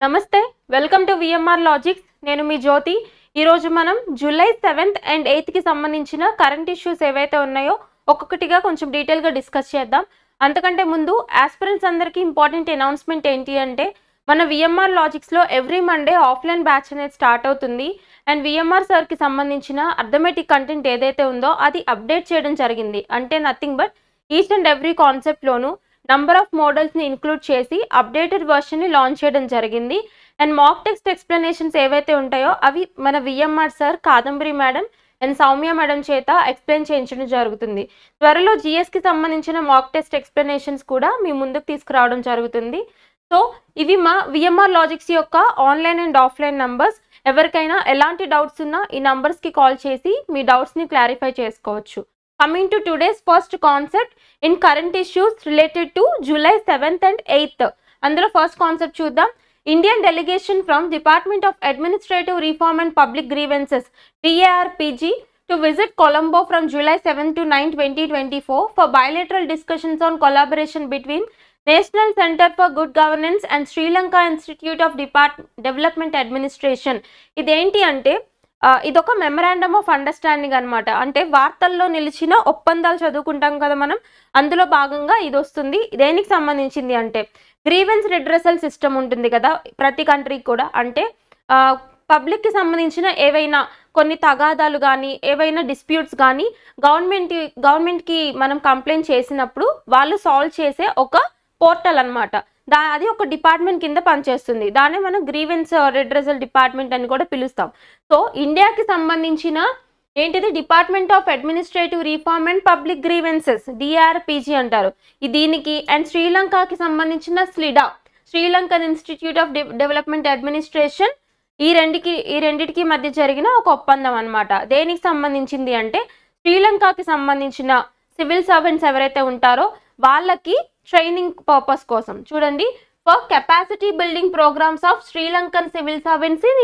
నమస్తే welcome to VMR logics నేను మీ జ్యోతి ఈ రోజు మనం జూలై 7th అండ్ 8th కి సంబంధించిన కరెంట్ ఇష్యూస్ ఏవైతే ఉన్నాయో ఒక్కొక్కటిగా కొంచెం డీటెయిల్ గా డిస్కస్ చేద్దాం అంతకంటే ముందు ఆస్పిరెంట్స్ అందరికీ ఇంపార్టెంట్ అనౌన్స్మెంట్ ఏంటి అంటే మన విఎంఆర్ లాజిక్స్ లో ఎవ్రీ మండే ఆఫ్లైన్ బ్యాచ్ అనేది స్టార్ట్ అవుతుంది అండ్ విఎంఆర్ సార్ కి సంబంధించిన అర్థమెటిక్ కంటెంట్ ఏదైతే ఉందో అది అప్డేట్ చేయడం జరిగింది అంటే nothing but each and every concept లోను నంబర్ ఆఫ్ మోడల్స్ని ఇంక్లూడ్ చేసి అప్డేటెడ్ వర్షన్ని లాంచ్ చేయడం జరిగింది అండ్ మాక్ టెక్స్ట్ ఎక్స్ప్లెనేషన్స్ ఏవైతే ఉంటాయో అవి మన VMR sir Kadambari madam and Soumya madam చేత ఎక్స్ప్లెయిన్ చేయించడం జరుగుతుంది త్వరలో జిఎస్కి సంబంధించిన మాక్ టెస్ట్ ఎక్స్ప్లెనేషన్స్ కూడా మీ ముందుకు తీసుకురావడం జరుగుతుంది సో ఇవి మా విఎంఆర్ లాజిక్స్ యొక్క ఆన్లైన్ అండ్ ఆఫ్లైన్ నంబర్స్ ఎవరికైనా ఎలాంటి డౌట్స్ ఉన్నా ఈ నంబర్స్కి కాల్ చేసి మీ డౌట్స్ని క్లారిఫై చేసుకోవచ్చు Coming to today's first concept in current issues related to July 7th and 8th. Andhra first concept చూద్దాం Indian delegation from Department of Administrative Reform and Public Grievances DARPG to visit Colombo from July 7 to 9, 2024 for bilateral discussions on collaboration between National Center for Good Governance and Sri Lanka Institute of Development Administration. ఇదేంటి అంటే ఇదొక memorandum of understanding అనమాట అంటే వార్తల్లో నిలిచిన ఒప్పందాలు చదువుకుంటాం కదా మనం అందులో భాగంగా ఇది వస్తుంది దేనికి సంబంధించింది అంటే గ్రీవెన్స్ రిడ్రెసల్ సిస్టమ్ ఉంటుంది కదా ప్రతి కంట్రీకి కూడా అంటే పబ్లిక్కి సంబంధించిన ఏవైనా కొన్ని తగాదాలు కానీ ఏవైనా డిస్ప్యూట్స్ కానీ గవర్నమెంట్కి మనం కంప్లైంట్ చేసినప్పుడు వాళ్ళు సాల్వ్ చేసే ఒక పోర్టల్ అనమాట అది ఒక డిపార్ట్మెంట్ కింద పనిచేస్తుంది దాన్ని మనం గ్రీవెన్స్ రిడ్రెసల్ డిపార్ట్మెంట్ అని కూడా పిలుస్తాం సో ఇండియాకి సంబంధించిన ఏంటిది department of administrative reform and public grievances DRPG అంటారు దీనికి అండ్ శ్రీలంకకి సంబంధించిన SLIDA Sri Lankan institute of development administration ఈ రెండిటికి మధ్య జరిగిన ఒక ఒప్పందం అనమాట దేనికి సంబంధించింది అంటే శ్రీలంకకి సంబంధించిన సివిల్ సర్వెంట్స్ ఎవరైతే ఉంటారో వాళ్ళకి ట్రైనింగ్ పర్పస్ కోసం చూడండి for capacity building programs of Sri Lankan civil servants in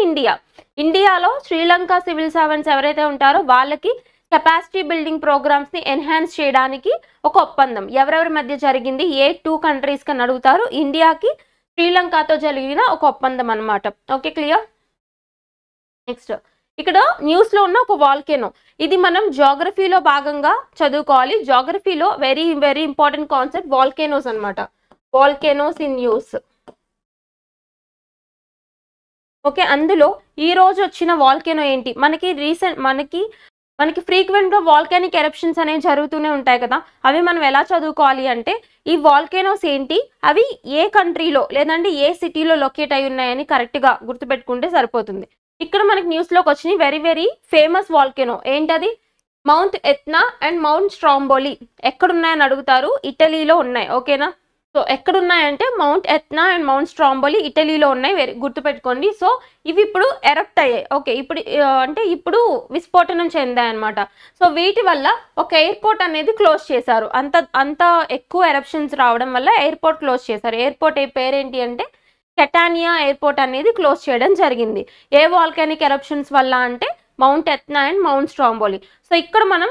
ఇండియాలో శ్రీలంక సివిల్ సర్వెంట్స్ ఎవరైతే ఉంటారో వాళ్ళకి కెపాసిటీ బిల్డింగ్ ప్రోగ్రామ్స్ని ఎన్హాన్స్ చేయడానికి ఒక ఒప్పందం ఎవరెవరి మధ్య జరిగింది ఏ 2 కంట్రీస్ కని అడుగుతారు ఇండియాకి శ్రీలంకతో జరిగిన ఒక ఒప్పందం అనమాట ఓకే క్లియర్ నెక్స్ట్ ఇక్కడ న్యూస్లో ఉన్న ఒక వాల్కెనో ఇది మనం జాగ్రఫీలో భాగంగా చదువుకోవాలి జాగ్రఫీలో very very important concept volcanoes అనమాట వాల్కెనోస్ ఇన్ న్యూస్ ఓకే అందులో ఈ రోజు వచ్చిన వాల్కెనో ఏంటి మనకి ఫ్రీక్వెంట్గా వాల్కానిక్ ఎరప్షన్స్ అనేవి జరుగుతూనే ఉంటాయి కదా అవి మనం ఎలా చదువుకోవాలి అంటే ఈ వాల్కెనోస్ ఏంటి అవి ఏ కంట్రీలో లేదంటే ఏ సిటీలో లొకేట్ అయి ఉన్నాయని కరెక్ట్గా గుర్తుపెట్టుకుంటే సరిపోతుంది ఇక్కడ మనకి న్యూస్లోకి వచ్చినాయి వెరీ వెరీ ఫేమస్ వాల్కెనో ఏంటది mount Etna and mount Stromboli ఎక్కడున్నాయని అడుగుతారు ఇటలీలో ఉన్నాయి ఓకేనా సో ఎక్కడున్నాయంటే mount Etna and mount Stromboli ఇటలీలో ఉన్నాయి గుర్తుపెట్టుకోండి సో ఇవి ఇప్పుడు ఎరప్ట్ అయ్యాయి ఓకే ఇప్పుడు విస్ఫోటనం చెందాయి అనమాట సో వీటి వల్ల ఒక ఎయిర్పోర్ట్ అనేది క్లోజ్ చేశారు అంత ఎక్కువ ఎరప్షన్స్ రావడం వల్ల ఎయిర్పోర్ట్ క్లోజ్ చేశారు ఎయిర్పోర్ట్ పేరేంటి అంటే కెటానియా ఎయిర్పోర్ట్ అనేది క్లోజ్ చేయడం జరిగింది ఏ వాల్కానిక్ ఎరప్షన్స్ వల్ల అంటే mount Etna and mount Stromboli so ఇక్కడ మనం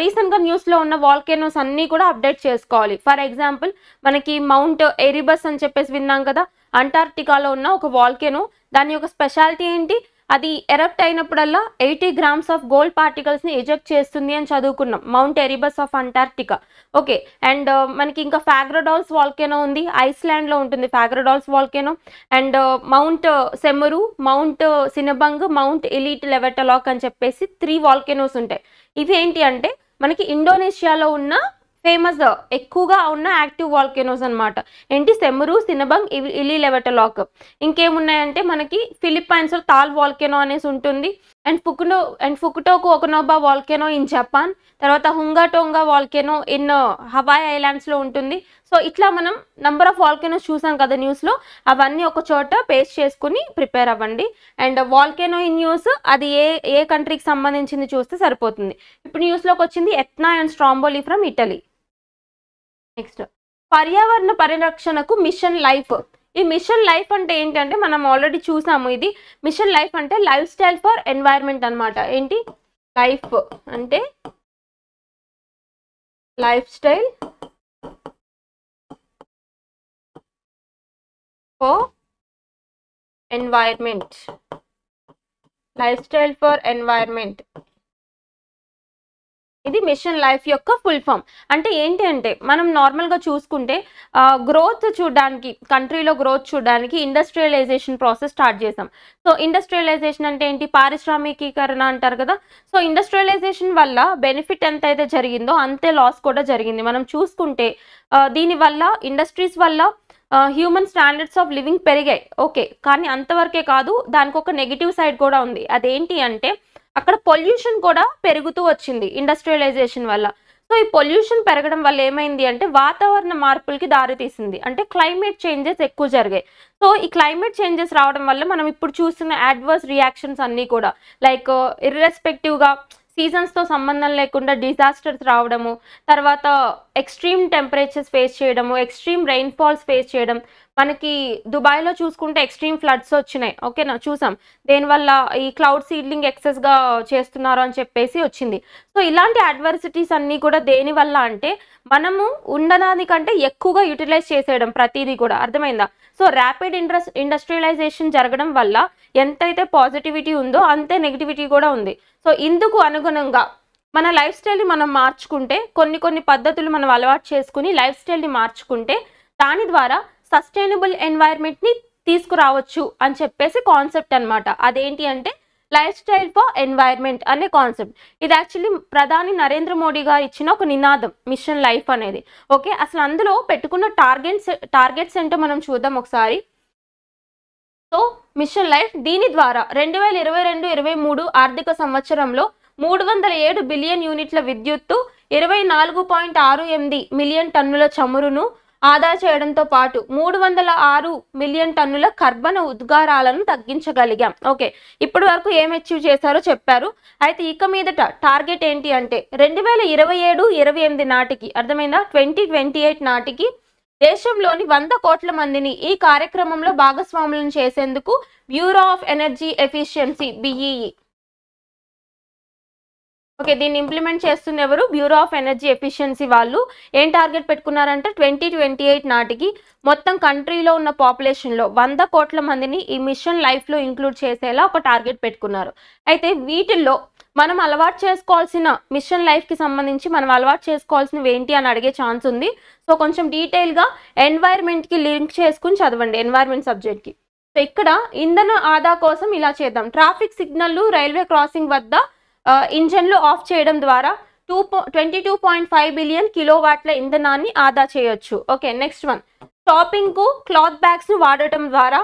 రీసెంట్గా న్యూస్లో ఉన్న వాల్కెనోస్ అన్నీ కూడా అప్డేట్ చేసుకోవాలి ఫర్ ఎగ్జాంపుల్ మనకి మౌంట్ ఎరిబస్ అని చెప్పేసి విన్నాం కదా అంటార్క్టికాలో ఉన్న ఒక వాల్కెనో దాని యొక్క స్పెషాలిటీ ఏంటి అది ఎరప్ట్ అయినప్పుడల్లా 80 grams ఆఫ్ గోల్డ్ పార్టికల్స్ని ఎజెక్ట్ చేస్తుంది అని చదువుకున్నాం mount Erebus of Antarctica okay and మనకి ఇంకా ఫాగ్రోడాల్స్ వాల్కెనో ఉంది ఐస్లాండ్లో ఉంటుంది ఫాగ్రోడాల్స్ volcano and mount Semeru mount Sinabung mount Ili Lewotolok అని చెప్పేసి 3 వాల్కెనోస్ ఉంటాయి ఇవి ఏంటి అంటే మనకి ఇండోనేషియాలో ఉన్న ఫేమస్ ఎక్కువగా ఉన్న యాక్టివ్ వాల్కెనోస్ అనమాట ఏంటి సెమరు సినబంగ్ ఇలీ లెవెటలాక్ ఇంకేమున్నాయంటే మనకి ఫిలిప్పైన్స్లో తాల్ వాల్కెనో అనేసి ఉంటుంది అండ్ ఫుకుటోకు ఒకనోబా వాల్కెనో ఇన్ జపాన్ తర్వాత హుంగాటోంగా వాల్కెనో ఇన్ హవాయ్ ఐలాండ్స్లో ఉంటుంది సో ఇట్లా మనం నంబర్ ఆఫ్ వాల్కెనోస్ చూసాం కదా న్యూస్లో అవన్నీ ఒక చోట పేస్ట్ చేసుకుని ప్రిపేర్ అవ్వండి అండ్ వాల్కెనో ఇన్ న్యూస్ అది ఏ కంట్రీకి సంబంధించింది చూస్తే సరిపోతుంది ఇప్పుడు న్యూస్లోకి వచ్చింది Etna and Stromboli from Italy next పర్యావరణ పరిరక్షణకు మిషన్ లైఫ్ ఈ మిషన్ లైఫ్ అంటే ఏంటంటే మనం ఆల్రెడీ చూసాము ఇది మిషన్ లైఫ్ అంటే లైఫ్ స్టైల్ ఫర్ ఎన్వైర్న్మెంట్ అనమాట ఏంటి లైఫ్ అంటే lifestyle for environment, lifestyle for environment. ఇది మిషన్ లైఫ్ యొక్క ఫుల్ ఫామ్. అంటే ఏంటి అంటే మనం నార్మల్గా చూసుకుంటే గ్రోత్ చూడడానికి, కంట్రీలో గ్రోత్ చూడడానికి ఇండస్ట్రియలైజేషన్ ప్రాసెస్ స్టార్ట్ చేసాం. సో ఇండస్ట్రియలైజేషన్ అంటే ఏంటి, పారిశ్రామికీకరణ అంటారు కదా. సో ఇండస్ట్రియలైజేషన్ వల్ల బెనిఫిట్ ఎంత అయితే జరిగిందో అంతే లాస్ కూడా జరిగింది. మనం చూసుకుంటే దీనివల్ల ఇండస్ట్రీస్ వల్ల హ్యూమన్ స్టాండర్డ్స్ ఆఫ్ లివింగ్ పెరిగాయి, ఓకే. కానీ అంతవరకే కాదు, దానికి ఒక నెగిటివ్ సైడ్ కూడా ఉంది. అదేంటి అంటే అక్కడ పొల్యూషన్ కూడా పెరుగుతూ వచ్చింది ఇండస్ట్రియలైజేషన్ వల్ల. సో ఈ పొల్యూషన్ పెరగడం వల్ల ఏమైంది అంటే వాతావరణ మార్పులకి దారితీసింది. అంటే క్లైమేట్ చేంజెస్ ఎక్కువ జరిగాయి. సో ఈ క్లైమేట్ చేంజెస్ రావడం వల్ల మనం ఇప్పుడు చూస్తున్న అడ్వర్స్ రియాక్షన్స్ అన్నీ కూడా లైక్ ఇర్రెస్పెక్టివ్గా సీజన్స్తో సంబంధం లేకుండా డిజాస్టర్స్ రావడము, తర్వాత ఎక్స్ట్రీమ్ టెంపరేచర్స్ ఫేస్ చేయడము, ఎక్స్ట్రీమ్ రెయిన్ఫాల్స్ ఫేస్ చేయడం. మనకి దుబాయ్లో చూసుకుంటే ఎక్స్ట్రీమ్ ఫ్లడ్స్ వచ్చినాయి, ఓకేనా, చూసాం. దేనివల్ల ఈ క్లౌడ్ సీడ్లింగ్ ఎక్సెస్గా చేస్తున్నారు అని చెప్పేసి వచ్చింది. సో ఇలాంటి అడ్వర్సిటీస్ అన్నీ కూడా దేనివల్ల అంటే మనము ఉండడానికంటే ఎక్కువగా యూటిలైజ్ చేసేయడం ప్రతిదీ కూడా, అర్థమైందా. సో ర్యాపిడ్ ఇండస్ట్రియలైజేషన్ జరగడం వల్ల ఎంతైతే పాజిటివిటీ ఉందో అంతే నెగిటివిటీ కూడా ఉంది. సో ఇందుకు అనుగుణంగా మన లైఫ్ స్టైల్ని మనం మార్చుకుంటే, కొన్ని పద్ధతులు మనం అలవాటు చేసుకుని లైఫ్ స్టైల్ని మార్చుకుంటే దాని ద్వారా సస్టైనబుల్ ఎన్వైర్న్మెంట్ని తీసుకురావచ్చు అని చెప్పేసి కాన్సెప్ట్ అనమాట. అదేంటి అంటే లైఫ్ స్టైల్ ఫర్ ఎన్వైర్న్మెంట్ అనే కాన్సెప్ట్. ఇది యాక్చువల్లీ ప్రధాని నరేంద్ర మోడీ గారు ఇచ్చిన ఒక నినాదం మిషన్ లైఫ్ అనేది, ఓకే. అసలు అందులో పెట్టుకున్న టార్గెట్స్ ఏంటో మనం చూద్దాం ఒకసారి. సో మిషన్ లైఫ్ దీని ద్వారా 2022-23 ఆర్థిక సంవత్సరంలో 307 బిలియన్ యూనిట్ల విద్యుత్తు, 24.68 మిలియన్ టన్నుల చమురును ఆదా చేయడంతో పాటు 306 మిలియన్ టన్నుల కర్బన ఉద్గారాలను తగ్గించగలిగాం, ఓకే. ఇప్పటి వరకు ఏం అచీవ్ చేశారో చెప్పారు. అయితే ఇక మీదట టార్గెట్ ఏంటి అంటే 2027-28 నాటికి, అర్థమైందా, 2028 నాటికి దేశంలోని 100 కోట్ల మందిని ఈ కార్యక్రమంలో భాగస్వాములను చేసేందుకు bureau of energy efficiency BEE, okay, దీన్ని ఇంప్లిమెంట్ చేస్తుంది ఎవరు, బ్యూరో ఆఫ్ ఎనర్జీ ఎఫిషియన్సీ వాళ్ళు. ఏం టార్గెట్ పెట్టుకున్నారంటే 2028 నాటికి మొత్తం కంట్రీలో ఉన్న పాపులేషన్లో 100 కోట్ల మందిని ఈ మిషన్ లైఫ్లో ఇంక్లూడ్ చేసేలా ఒక టార్గెట్ పెట్టుకున్నారు. అయితే వీటిల్లో మనం అలవాటు చేసుకోవాల్సిన మిషన్ లైఫ్కి సంబంధించి మనం అలవాటు చేసుకోవాల్సినవి ఏంటి అని అడిగే ఛాన్స్ ఉంది. సో కొంచెం డీటెయిల్గా ఎన్వైర్న్మెంట్కి లింక్ చేసుకుని చదవండి, ఎన్వైర్న్మెంట్ సబ్జెక్ట్కి. సో ఇక్కడ ఇంధన ఆదా కోసం ఇలా చేద్దాం. ట్రాఫిక్ సిగ్నల్లు, రైల్వే క్రాసింగ్ వద్ద ఇంజన్లు ఆఫ్ చేయడం ద్వారా 22.5 బిలియన్ కిలోవాట్ల ఇంధనాన్ని ఆదా చేయొచ్చు, ఓకే. నెక్స్ట్ వన్, షాపింగ్కు క్లాత్ బ్యాగ్స్ను వాడటం ద్వారా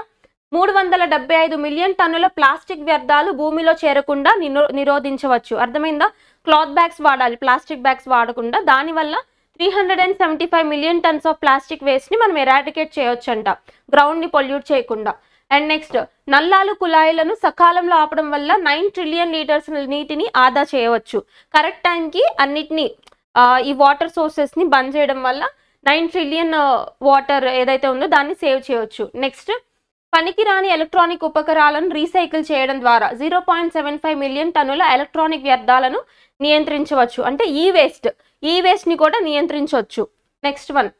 375 మిలియన్ టన్నుల ప్లాస్టిక్ వ్యర్థాలు భూమిలో చేరకుండా నిరోధించవచ్చు, అర్థమైందా. క్లాత్ బ్యాగ్స్ వాడాలి, ప్లాస్టిక్ బ్యాగ్స్ వాడకుండా. దానివల్ల 375 మిలియన్ టన్స్ ఆఫ్ ప్లాస్టిక్ వేస్ట్ని మనం ఎరాడికేట్ చేయొచ్చు అంట, గ్రౌండ్ని పొల్యూట్ చేయకుండా. అండ్ నెక్స్ట్, నల్లాలు కుళాయిలను సకాలంలో ఆపడం వల్ల 9 ట్రిలియన్ లీటర్స్ నీటిని ఆదా చేయవచ్చు. కరెక్ట్ టైంకి అన్నిటినీ ఈ వాటర్ సోర్సెస్ని బంద్ చేయడం వల్ల 9 ట్రిలియన్ వాటర్ ఏదైతే ఉందో దాన్ని సేవ్ చేయవచ్చు. నెక్స్ట్, పనికిరాని ఎలక్ట్రానిక్ ఉపకరణాలను రీసైకిల్ చేయడం ద్వారా 0.75 మిలియన్ టన్నుల ఎలక్ట్రానిక్ వ్యర్థాలను నియంత్రించవచ్చు. అంటే ఈ వేస్ట్ని కూడా నియంత్రించవచ్చు. నెక్స్ట్ వన్,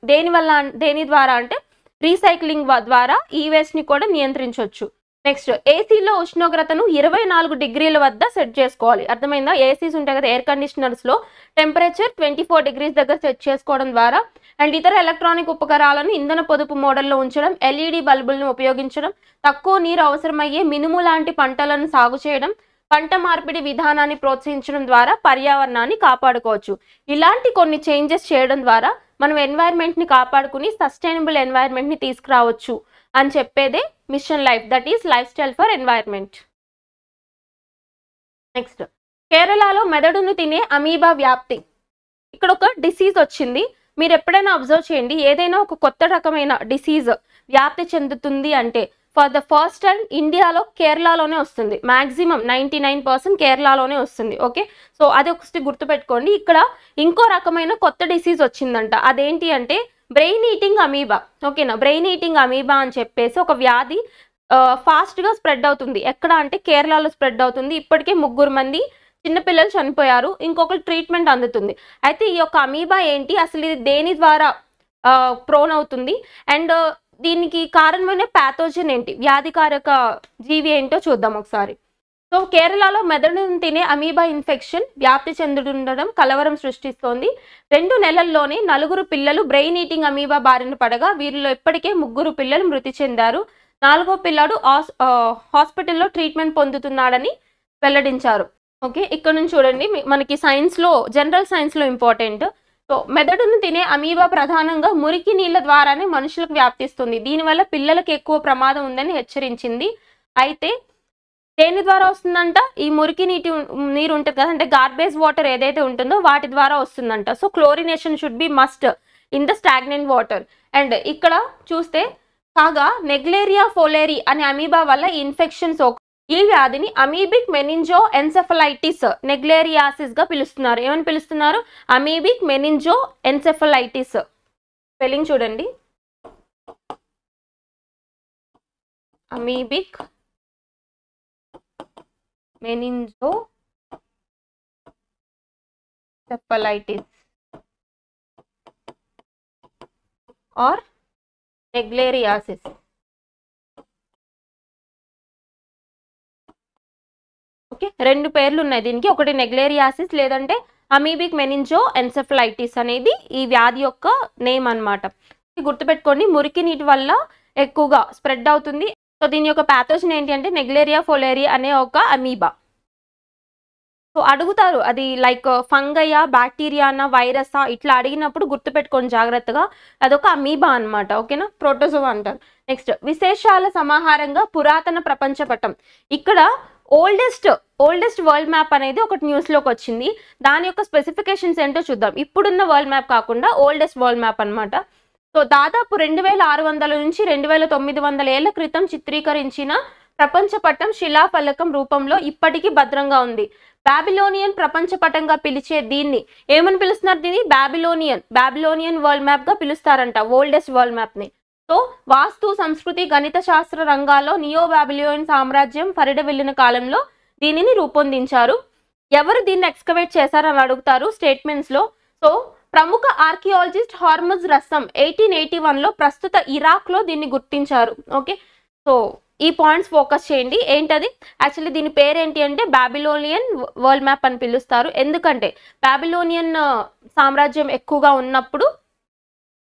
దేని ద్వారా అంటే రీసైక్లింగ్ ద్వారా ఈ వేస్ట్ని కూడా నియంత్రించవచ్చు. నెక్స్ట్, ఏసీలో ఉష్ణోగ్రతను 24 డిగ్రీల వద్ద సెట్ చేసుకోవాలి, అర్థమైందా. ఏసీస్ ఉంటాయి కదా, ఎయిర్ కండిషనర్స్లో టెంపరేచర్ 24 డిగ్రీస్ దగ్గర సెట్ చేసుకోవడం ద్వారా. అండ్ ఇతర ఎలక్ట్రానిక్ ఉపకరణాలను ఇంధన పొదుపు మోడల్లో ఉంచడం, LED బల్బులను ఉపయోగించడం, తక్కువ నీరు అవసరమయ్యే మినుము లాంటి పంటలను సాగు చేయడం, పంట మార్పిడి విధానాన్ని ప్రోత్సహించడం ద్వారా పర్యావరణాన్ని కాపాడుకోవచ్చు. ఇలాంటి కొన్ని చేంజెస్ చేయడం ద్వారా మనం ఎన్వైర్న్మెంట్ని కాపాడుకుని సస్టైనబుల్ ఎన్వైర్న్మెంట్ని తీసుకురావచ్చు అని చెప్పేదే mission life, that is lifestyle for environment. Next, కేరళలో మెదడును తినే అమీబా వ్యాప్తి. ఇక్కడ ఒక డిసీజ్ వచ్చింది. మీరు ఎప్పుడైనా అబ్జర్వ్ చేయండి, ఏదైనా ఒక కొత్త రకమైన డిసీజ్ వ్యాప్తి చెందుతుంది అంటే ఫర్ ద ఫస్ట్ టైం ఇండియాలో కేరళలోనే వస్తుంది. మ్యాక్సిమం 99% కేరళలోనే వస్తుంది, ఓకే. సో అది ఒకటి గుర్తుపెట్టుకోండి. ఇక్కడ ఇంకో రకమైన కొత్త డిసీజ్ వచ్చిందంట. అదేంటి అంటే బ్రెయిన్ ఈటింగ్ అమీబా, ఓకేనా. బ్రెయిన్ ఈటింగ్ అమీబా అని చెప్పేసి ఒక వ్యాధి ఫాస్ట్గా స్ప్రెడ్ అవుతుంది. ఎక్కడ అంటే కేరళలో స్ప్రెడ్ అవుతుంది. ఇప్పటికే 3 మంది చిన్నపిల్లలు చనిపోయారు, ఇంకొకరు ట్రీట్మెంట్ అందుతుంది. అయితే ఈ యొక్క అమీబా ఏంటి, అసలు ఇది దేని ద్వారా ప్రోన్ అవుతుంది, అండ్ దీనికి కారణమైన ప్యాథోజన్ ఏంటి, వ్యాధికారక జీవి ఏంటో చూద్దాం ఒకసారి. సో కేరళలో మెదడును తినే అమీబా ఇన్ఫెక్షన్ వ్యాప్తి చెందుతుండడం కలవరం సృష్టిస్తోంది. 2 నెలల్లోనే 4 పిల్లలు బ్రెయిన్ ఈటింగ్ అమీబా బారిన పడగా వీరిలో ఇప్పటికే 3 పిల్లలు మృతి చెందారు. 4వ పిల్లాడు హాస్పిటల్లో ట్రీట్మెంట్ పొందుతున్నాడని వెల్లడించారు. ఓకే, ఇక్కడ నుంచి చూడండి, మనకి సైన్స్లో జనరల్ సైన్స్లో ఇంపార్టెంట్. సో మెదడును తినే అమీబా ప్రధానంగా మురికి నీళ్ళ ద్వారానే మనుషులకు వ్యాప్తిస్తుంది. దీనివల్ల పిల్లలకు ఎక్కువ ప్రమాదం ఉందని హెచ్చరించింది. అయితే దేని ద్వారా వస్తుందంట, ఈ మురికి నీరు ఉంటుంది కదా, అంటే గార్బేజ్ వాటర్ ఏదైతే ఉంటుందో వాటి ద్వారా వస్తుందంట. So chlorination should be must in the stagnant water. And ఇక్కడ చూస్తే కాగా నెగ్లేరియా ఫోలేరి అనే అమీబా వల్ల ఈ ఇన్ఫెక్షన్ ఈ వ్యాధిని అమీబిక్ మెనింజో ఎన్సెఫలైటిస్ నెగ్లేరియాసిస్ గా పిలుస్తున్నారు. ఏమని పిలుస్తున్నారు? Amoebic meningoencephalitis. స్పెల్లింగ్ చూడండి, amoebic meningoencephalitis or naegleriasis. Okay, 2 పేర్లు ఉన్నాయి దీనికి. ఒకటి నెగ్లేరియాసిస్ లేదంటే అమీబిక్ మెనింజో ఎన్సెఫలైటిస్ అనేది ఈ వ్యాధి యొక్క నేమ్ అన్నమాట. గుర్తుపెట్టుకోండి, మురికి నీటి వల్ల ఎక్కువగా స్ప్రెడ్ అవుతుంది. సో దీని యొక్క ప్యాథోజన్ ఏంటి అంటే నెగ్లేరియా ఫోలేరి అనే ఒక అమీబా. సో అడుగుతారు అది లైక్ ఫంగయా, బ్యాక్టీరియానా, వైరసా ఇట్లా అడిగినప్పుడు గుర్తుపెట్టుకోండి జాగ్రత్తగా, అదొక అమీబా అనమాట. ఓకేనా, ప్రోటోజోవా అంటారు. నెక్స్ట్, విశేషాల సమాహారంగా పురాతన ప్రపంచ పటం. ఇక్కడ ఓల్డెస్ట్ వరల్డ్ మ్యాప్ అనేది ఒకటి న్యూస్లోకి వచ్చింది. దాని యొక్క స్పెసిఫికేషన్స్ ఏంటో చూద్దాం. ఇప్పుడున్న వరల్డ్ మ్యాప్ కాకుండా ఓల్డెస్ట్ వరల్డ్ మ్యాప్ అనమాట. సో దాదాపు 2600 నుంచి 2900 ఏళ్ల క్రితం చిత్రీకరించిన ప్రపంచ పటం శిలాఫలకం రూపంలో ఇప్పటికీ భద్రంగా ఉంది. బాబిలోనియన్ ప్రపంచ పటంగా పిలిచే దీన్ని ఏమని పిలుస్తున్నారు? దీన్ని బాబిలోనియన్ వరల్డ్ మ్యాప్ గా పిలుస్తారంట, ఓల్డెస్ట్ వరల్డ్ మ్యాప్ ని. సో వాస్తు, సంస్కృతి, గణిత శాస్త్ర రంగాల్లో నియో బాబిలోనియన్ సామ్రాజ్యం పరిడవిల్లిన కాలంలో దీనిని రూపొందించారు. ఎవరు దీన్ని ఎక్స్కవేట్ చేశారని అడుగుతారు స్టేట్మెంట్స్ లో. సో ప్రముఖ ఆర్కియాలజిస్ట్ హార్మజ్ రస్సమ్ 1881లో ప్రస్తుత ఇరాక్ లో దీన్ని గుర్తించారు. ఓకే, సో ఈ పాయింట్స్ ఫోకస్ చేయండి. ఏంటది? యాక్చువల్లీ దీని పేరేంటి అంటే బాబిలోనియన్ వరల్డ్ మ్యాప్ అని పిలుస్తారు. ఎందుకంటే బాబిలోనియన్ సామ్రాజ్యం ఎక్కువగా ఉన్నప్పుడు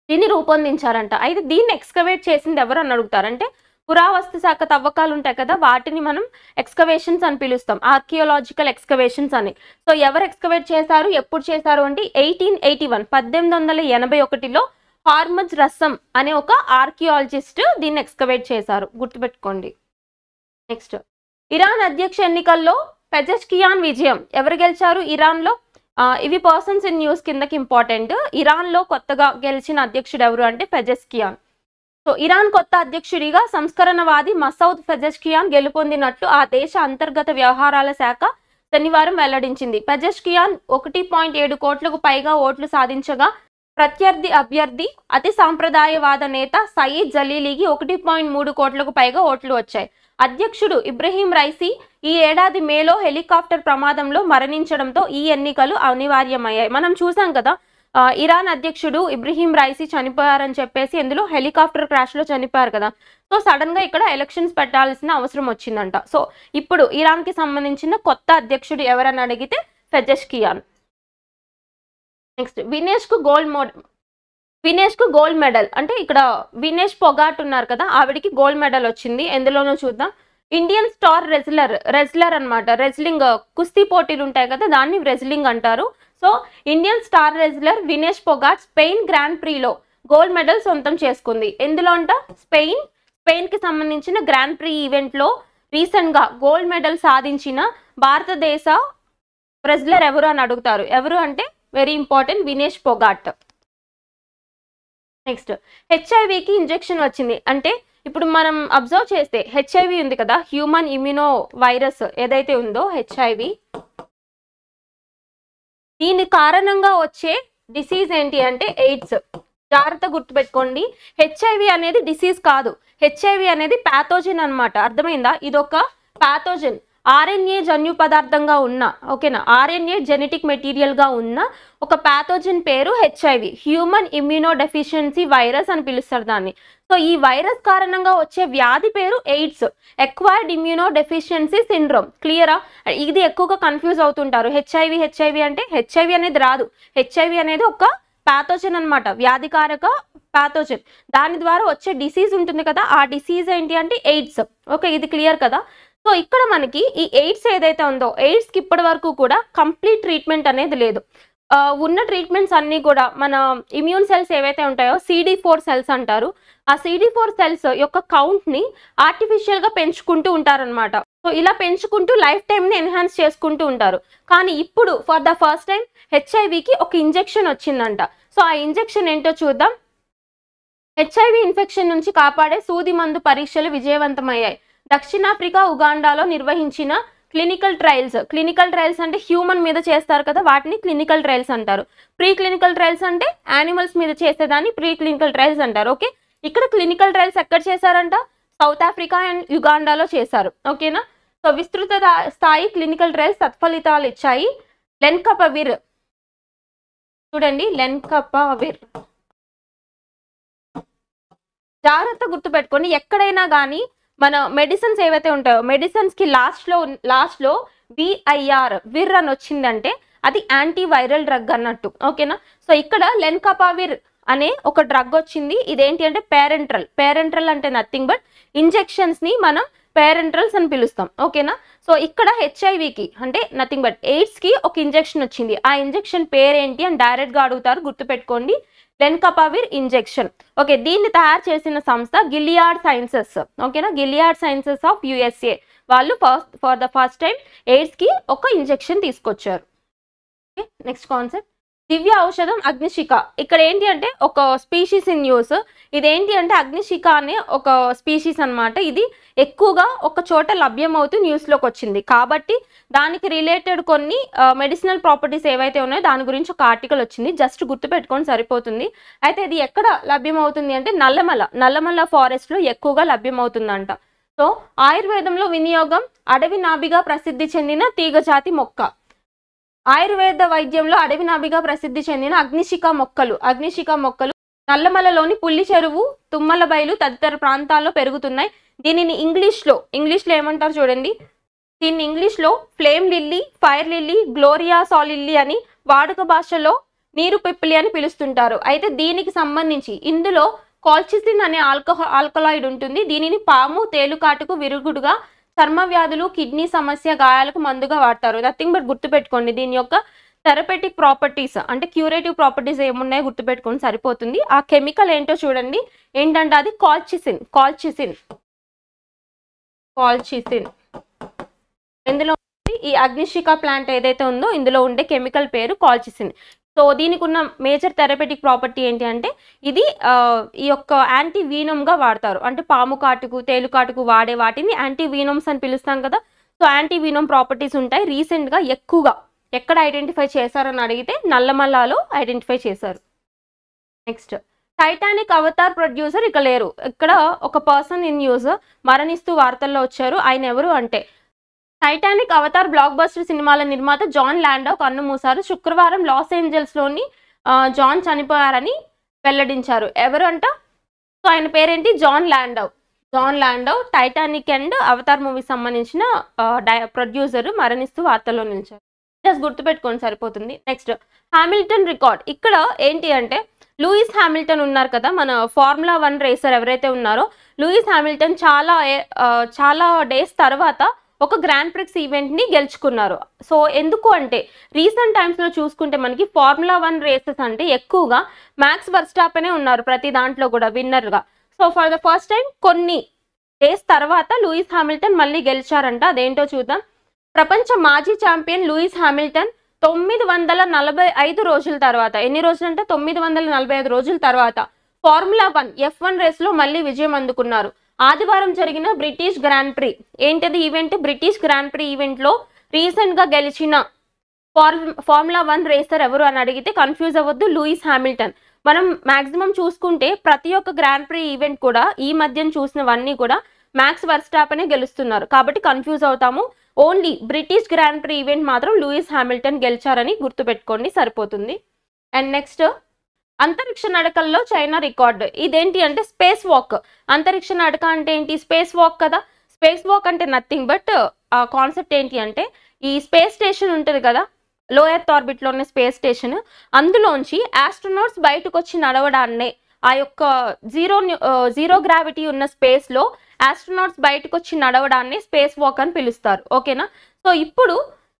దీన్ని రూపొందించారంట. అయితే దీన్ని ఎక్స్కవేట్ చేసింది ఎవరు అని అడుగుతారు. అంటే పురావస్తు శాఖ తవ్వకాలు ఉంటాయి కదా, వాటిని మనం ఎక్స్కవేషన్స్ అని పిలుస్తాం, ఆర్కియోలాజికల్ ఎక్స్కవేషన్స్ అని. సో ఎవరు ఎక్స్కవేట్ చేశారు, ఎప్పుడు చేశారు అంటే 1881లో హార్మజ్ రస్సమ్ అనే ఒక ఆర్కియాలజిస్ట్ దీన్ని ఎక్స్కవేట్ చేశారు, గుర్తుపెట్టుకోండి. నెక్స్ట్, ఇరాన్ అధ్యక్ష ఎన్నికల్లో పెజెష్కియాన్ విజయం. ఎవరు గెలిచారు ఇరాన్లో? ఇవి పర్సన్స్ ఇన్ న్యూస్ కిందకి ఇంపార్టెంట్. ఇరాన్లో కొత్తగా గెలిచిన అధ్యక్షుడు ఎవరు అంటే పెజెష్కియాన్. సో ఇరాన్ కొత్త అధ్యక్షుడిగా సంస్కరణవాది మసౌద్ పెజెష్కియాన్ గెలుపొందినట్లు ఆ దేశ అంతర్గత వ్యవహారాల శాఖ శనివారం వెల్లడించింది. పెజెష్కియాన్ 1.7 కోట్లకు పైగా ఓట్లు సాధించగా ప్రత్యర్థి అభ్యర్థి అతి సాంప్రదాయవాద నేత సయీద్ జలీలీకి 1.3 కోట్లకు పైగా ఓట్లు వచ్చాయి. అధ్యక్షుడు ఇబ్రహీం రైసీ ఈ ఏడాది మేలో హెలికాప్టర్ ప్రమాదంలో మరణించడంతో ఈ ఎన్నికలు అనివార్యమయ్యాయి. మనం చూసాం కదా, ఇరాన్ అధ్యక్షుడు ఇబ్రహీం రైసీ చనిపోయారని చెప్పేసి, ఎందులో హెలికాప్టర్ క్రాష్ లో చనిపోయారు కదా. సో సడన్ గా ఇక్కడ ఎలక్షన్స్ పెట్టాల్సిన అవసరం వచ్చిందంట. సో ఇప్పుడు ఇరాన్ కి సంబంధించిన కొత్త అధ్యక్షుడు ఎవరని అడిగితే పెజెష్కియాన్. నెక్స్ట్, వినేష్ కు గోల్డ్ మెడల్. అంటే ఇక్కడ వినేష్ పొగాట్ ఉన్నారు కదా, ఆవిడికి గోల్డ్ మెడల్ వచ్చింది. ఎందులోనో చూద్దాం. ఇండియన్ స్టార్ రెజ్లర్ అన్నమాట. రెజ్లింగ్ కుస్తీ పోటీలు ఉంటాయి కదా, దాన్ని రెజ్లింగ్ అంటారు. So Indian star wrestler Vinesh Phogat Spain grand ప్రీలో గోల్డ్ మెడల్ సొంతం చేసుకుంది. ఎందులో అంట? స్పెయిన్ కి సంబంధించిన గ్రాండ్ ప్రీ ఈవెంట్ లో రీసెంట్ గా గోల్డ్ మెడల్ సాధించిన భారతదేశ రెజ్లర్ ఎవరు అని అడుగుతారు. ఎవరు అంటే very important, Vinesh Phogat. Next, హెచ్ఐవికి ఇంజెక్షన్ వచ్చింది. అంటే ఇప్పుడు మనం అబ్జర్వ్ చేస్తే హెచ్ఐవి ఉంది కదా, హ్యూమన్ ఇమ్యూనో వైరస్ ఏదైతే ఉందో హెచ్ఐవి, దీని కారణంగా వచ్చే డిసీజ్ ఏంటి అంటే ఎయిడ్స్. జాగ్రత్త గుర్తుపెట్టుకోండి, హెచ్ఐవి అనేది డిసీజ్ కాదు, హెచ్ఐవి అనేది ప్యాథోజన్ అన్నమాట. అర్థమైందా? ఇదొక ప్యాథోజన్. ఆర్ఎన్ఏ జన్యు పదార్థంగా ఉన్న, ఓకేనా, ఆర్ఎన్ఏ జెనెటిక్ మెటీరియల్గా ఉన్న ఒక ప్యాథోజన్ పేరు HIV, human immuno deficiency virus అని పిలుస్తారు దాన్ని. సో ఈ వైరస్ కారణంగా వచ్చే వ్యాధి పేరు AIDS, acquired immunodeficiency syndrome. క్లియరా? ఇది ఎక్కువగా కన్ఫ్యూజ్ అవుతుంటారు. హెచ్ఐవి అంటే హెచ్ఐవి అనేది రాదు. హెచ్ఐవి అనేది ఒక ప్యాథోజన్ అనమాట, వ్యాధికారక ప్యాథోజన్. దాని ద్వారా వచ్చే డిసీజ్ ఉంటుంది కదా, ఆ డిసీజ్ ఏంటి అంటే ఎయిడ్స్. ఓకే, ఇది క్లియర్ కదా? సో ఇక్కడ మనకి ఈ ఎయిడ్స్ ఏదైతే ఉందో, ఎయిడ్స్కి ఇప్పటి వరకు కూడా కంప్లీట్ ట్రీట్మెంట్ అనేది లేదు. ఉన్న ట్రీట్మెంట్స్ అన్నీ కూడా మన ఇమ్యూన్ సెల్స్ ఏవైతే ఉంటాయో CD4 సెల్స్ అంటారు. ఆ CD4 సెల్స్ యొక్క కౌంట్ని ఆర్టిఫిషియల్గా పెంచుకుంటూ ఉంటారనమాట. సో ఇలా పెంచుకుంటూ లైఫ్ టైంని ఎన్హాన్స్ చేసుకుంటూ ఉంటారు. కానీ ఇప్పుడు ఫర్ ద ఫస్ట్ టైం హెచ్ఐవికి ఒక ఇంజెక్షన్ వచ్చిందంట. సో ఆ ఇంజెక్షన్ ఏంటో చూద్దాం. హెచ్ఐవి ఇన్ఫెక్షన్ నుంచి కాపాడే సూది మందు పరీక్షలు విజయవంతమయ్యాయి. దక్షిణాఫ్రికా, ఉగాండాలో నిర్వహించిన క్లినికల్ ట్రయల్స్ అంటే హ్యూమన్ మీద చేస్తారు కదా, వాటిని క్లినికల్ ట్రయల్స్ అంటారు. ప్రీ క్లినికల్ ట్రయల్స్ అంటే యానిమల్స్ మీద చేసేదాన్ని ప్రీ క్లినికల్ ట్రయల్స్ అంటారు. ఓకే, ఇక్కడ క్లినికల్ ట్రయల్స్ ఎక్కడ చేశారంట? సౌత్ ఆఫ్రికా అండ్ యుగాండాలో చేశారు. ఓకేనా? సో విస్తృత స్థాయి క్లినికల్ ట్రయల్స్ సత్ఫలితాలు ఇచ్చాయి. లెన్కపవిర్ చూడండి, లెన్కపవిర్ జాగ్రత్త గుర్తుపెట్టుకోండి. ఎక్కడైనా కానీ మన మెడిసిన్స్ ఏవైతే ఉంటాయో, మెడిసిన్స్కి లాస్ట్లో విర్ అని వచ్చిందంటే అది యాంటీవైరల్ డ్రగ్ అన్నట్టు. ఓకేనా? సో ఇక్కడ లెన్కపావిర్ అనే ఒక డ్రగ్ వచ్చింది. ఇదేంటి అంటే పేరెంట్రల్ అంటే నథింగ్ బట్ ఇంజెక్షన్స్ని మనం పేరెంట్రల్స్ అని పిలుస్తాం. ఓకేనా? సో ఇక్కడ హెచ్ఐవికి అంటే నథింగ్ బట్ ఎయిడ్స్కి ఒక ఇంజెక్షన్ వచ్చింది. ఆ ఇంజెక్షన్ పేరేంటి అని డైరెక్ట్గా అడుగుతారు, గుర్తుపెట్టుకోండి. లెన్కపావిర్ ఇంజెక్షన్. ఓకే, దీన్ని తయారు చేసిన సంస్థ గిలియాడ్ సైన్సెస్. ఓకేనా? Gilead sciences of USA. వాళ్ళు ఫర్ ద ఫస్ట్ టైం ఎయిడ్స్కి ఒక ఇంజెక్షన్ తీసుకొచ్చారు. ఓకే, నెక్స్ట్ కాన్సెప్ట్ దివ్య ఔషధం అగ్నిశిఖ. ఇక్కడ ఏంటి అంటే ఒక స్పీషీస్ ఇన్ యూస్. ఇదేంటి అంటే అగ్నిశిఖ అనే ఒక స్పీషీస్ అనమాట. ఇది ఎక్కువగా ఒక చోట లభ్యమవుతూ న్యూస్లోకి వచ్చింది కాబట్టి దానికి రిలేటెడ్ కొన్ని మెడిసినల్ ప్రాపర్టీస్ ఏవైతే ఉన్నాయో దాని గురించి ఒక ఆర్టికల్ వచ్చింది. జస్ట్ గుర్తుపెట్టుకొని సరిపోతుంది. అయితే ఇది ఎక్కడ లభ్యమవుతుంది అంటే నల్లమల ఫారెస్ట్లో ఎక్కువగా లభ్యమవుతుందంట. సో ఆయుర్వేదంలో వినియోగం అడవి నాభిగా ప్రసిద్ధి చెందిన తీగజాతి మొక్క. ఆయుర్వేద వైద్యంలో అడవి నాభిగా ప్రసిద్ధి చెందిన అగ్నిశిఖ మొక్కలు నల్లమలలోని పుల్లి చెరువు, తుమ్మల బయలు తదితర ప్రాంతాల్లో పెరుగుతున్నాయి. దీనిని ఇంగ్లీష్లో ఏమంటారు చూడండి. దీన్ని ఇంగ్లీష్లో flame lily, fire lily, gloriosa lily అని, వాడుక భాషలో నీరు పిప్పిలి అని పిలుస్తుంటారు. అయితే దీనికి సంబంధించి ఇందులో కాల్చిసిన్ అనే ఆల్కలాయిడ్ ఉంటుంది. దీనిని పాము, తేలుకాటుకు విరుగుడుగా, చర్మ వ్యాధులు, కిడ్నీ సమస్య, గాయాలకు మందుగా వాడతారు. నథింగ్ బట్ గుర్తుపెట్టుకోండి దీని యొక్క థెరపెటిక్ ప్రాపర్టీస్ అంటే క్యూరేటివ్ ప్రాపర్టీస్ ఏమున్నాయో గుర్తుపెట్టుకొని సరిపోతుంది. ఆ కెమికల్ ఏంటో చూడండి. ఏంటంటే అది కాల్చిసిన్. ఇందులో ఈ అగ్నిశిఖ ప్లాంట్ ఏదైతే ఉందో ఇందులో ఉండే కెమికల్ పేరు కాల్చిసిన్. సో దీనికి ఉన్న మేజర్ థెరపెటిక్ ప్రాపర్టీ ఏంటి అంటే ఇది ఈ యొక్క యాంటీ వీనమ్గా వాడతారు. అంటే పాము కాటుకు, తేలుకాటుకు వాడే వాటిని యాంటీ వీనమ్స్ అని పిలుస్తాం కదా. సో యాంటీ వీనమ్ ప్రాపర్టీస్ ఉంటాయి. రీసెంట్గా ఎక్కువగా ఎక్కడ ఐడెంటిఫై చేశారని అడిగితే నల్లమల్లాలో ఐడెంటిఫై చేశారు. నెక్స్ట్ టైటానిక్ అవతార్ ప్రొడ్యూసర్ ఇక లేరు. ఇక్కడ ఒక పర్సన్ ఇన్ న్యూస్ మరణిస్తూ వార్తల్లో వచ్చారు. ఆయన ఎవరు అంటే టైటానిక్ అవతార్ బ్లాక్ బస్టర్ సినిమాల నిర్మాత జాన్ లాండో కన్నుమూశారు. శుక్రవారం లాస్ ఏంజల్స్లోని జాన్ చనిపోయారని వెల్లడించారు. ఎవరు అంట? సో ఆయన పేరేంటి? Jon Landau Titanic and Avatar movie సంబంధించిన ప్రొడ్యూసర్ మరణిస్తూ వార్తల్లో నిలిచారు. జస్ట్ గుర్తుపెట్టుకొని సరిపోతుంది. Next Hamilton record. ఇక్కడ ఏంటి అంటే లూయిస్ హామిల్టన్ ఉన్నారు కదా, మన ఫార్ములా 1 రేసర్ ఎవరైతే ఉన్నారో లూయిస్ హామిల్టన్ చాలా డేస్ తర్వాత ఒక గ్రాండ్ ప్రిక్స్ ఈవెంట్ని గెలుచుకున్నారు. సో ఎందుకు అంటే రీసెంట్ టైమ్స్లో చూసుకుంటే మనకి ఫార్ములా 1 రేసెస్ అంటే ఎక్కువగా మ్యాక్స్ వర్స్టాపెనే ఉన్నారు ప్రతి దాంట్లో కూడా విన్నర్గా. So for the first time కొన్ని డేస్ తర్వాత లూయిస్ హామిల్టన్ మళ్ళీ గెలిచారంట. అదేంటో చూద్దాం. ప్రపంచ మాజీ ఛాంపియన్ లూయిస్ హామిల్టన్ 945 రోజుల తర్వాత, ఎన్ని రోజులు అంటే 945 రోజుల తర్వాత ఫార్ములా 1 F1 రేస్లో మళ్ళీ విజయం అందుకున్నారు. ఆదివారం జరిగిన బ్రిటిష్ గ్రాండ్ ప్రీ ఏంటది ఈవెంట్? బ్రిటిష్ గ్రాండ్ ప్రీ ఈవెంట్లో రీసెంట్గా గెలిచిన ఫార్ములా 1 రేసర్ ఎవరు అని అడిగితే కన్ఫ్యూజ్ అవ్వద్దు, లూయిస్ హామిల్టన్. మనం మ్యాక్సిమం చూసుకుంటే ప్రతి ఒక్క గ్రాండ్ ప్రీ ఈవెంట్ కూడా ఈ మధ్యన చూసినవన్నీ కూడా మ్యాక్స్ వర్స్టాపెనే గెలుస్తున్నారు కాబట్టి కన్ఫ్యూజ్ అవుతాము. Only British grand prix event మాత్రం లూయిస్ హామిల్టన్ గెలిచారని గుర్తుపెట్టుకోండి సరిపోతుంది. అండ్ నెక్స్ట్ అంతరిక్ష నడకల్లో చైనా రికార్డు. ఇదేంటి అంటే స్పేస్ వాక్. అంతరిక్ష నడక అంటే ఏంటి? స్పేస్ వాక్ కదా. స్పేస్ వాక్ అంటే నథింగ్ బట్ ఆ కాన్సెప్ట్ ఏంటి అంటే ఈ స్పేస్ స్టేషన్ ఉంటుంది కదా, లో ఎర్త్ ఆర్బిట్లో ఉన్న స్పేస్ స్టేషన్, అందులోంచి ఆస్ట్రోనాట్స్ బయటకు వచ్చి నడవడాన్నే ఆ యొక్క జీరో గ్రావిటీ ఉన్న స్పేస్లో ఆస్ట్రోనాట్స్ బయటకు వచ్చి నడవడాన్ని స్పేస్ వాక్ అని పిలుస్తారు. ఓకేనా. సో ఇప్పుడు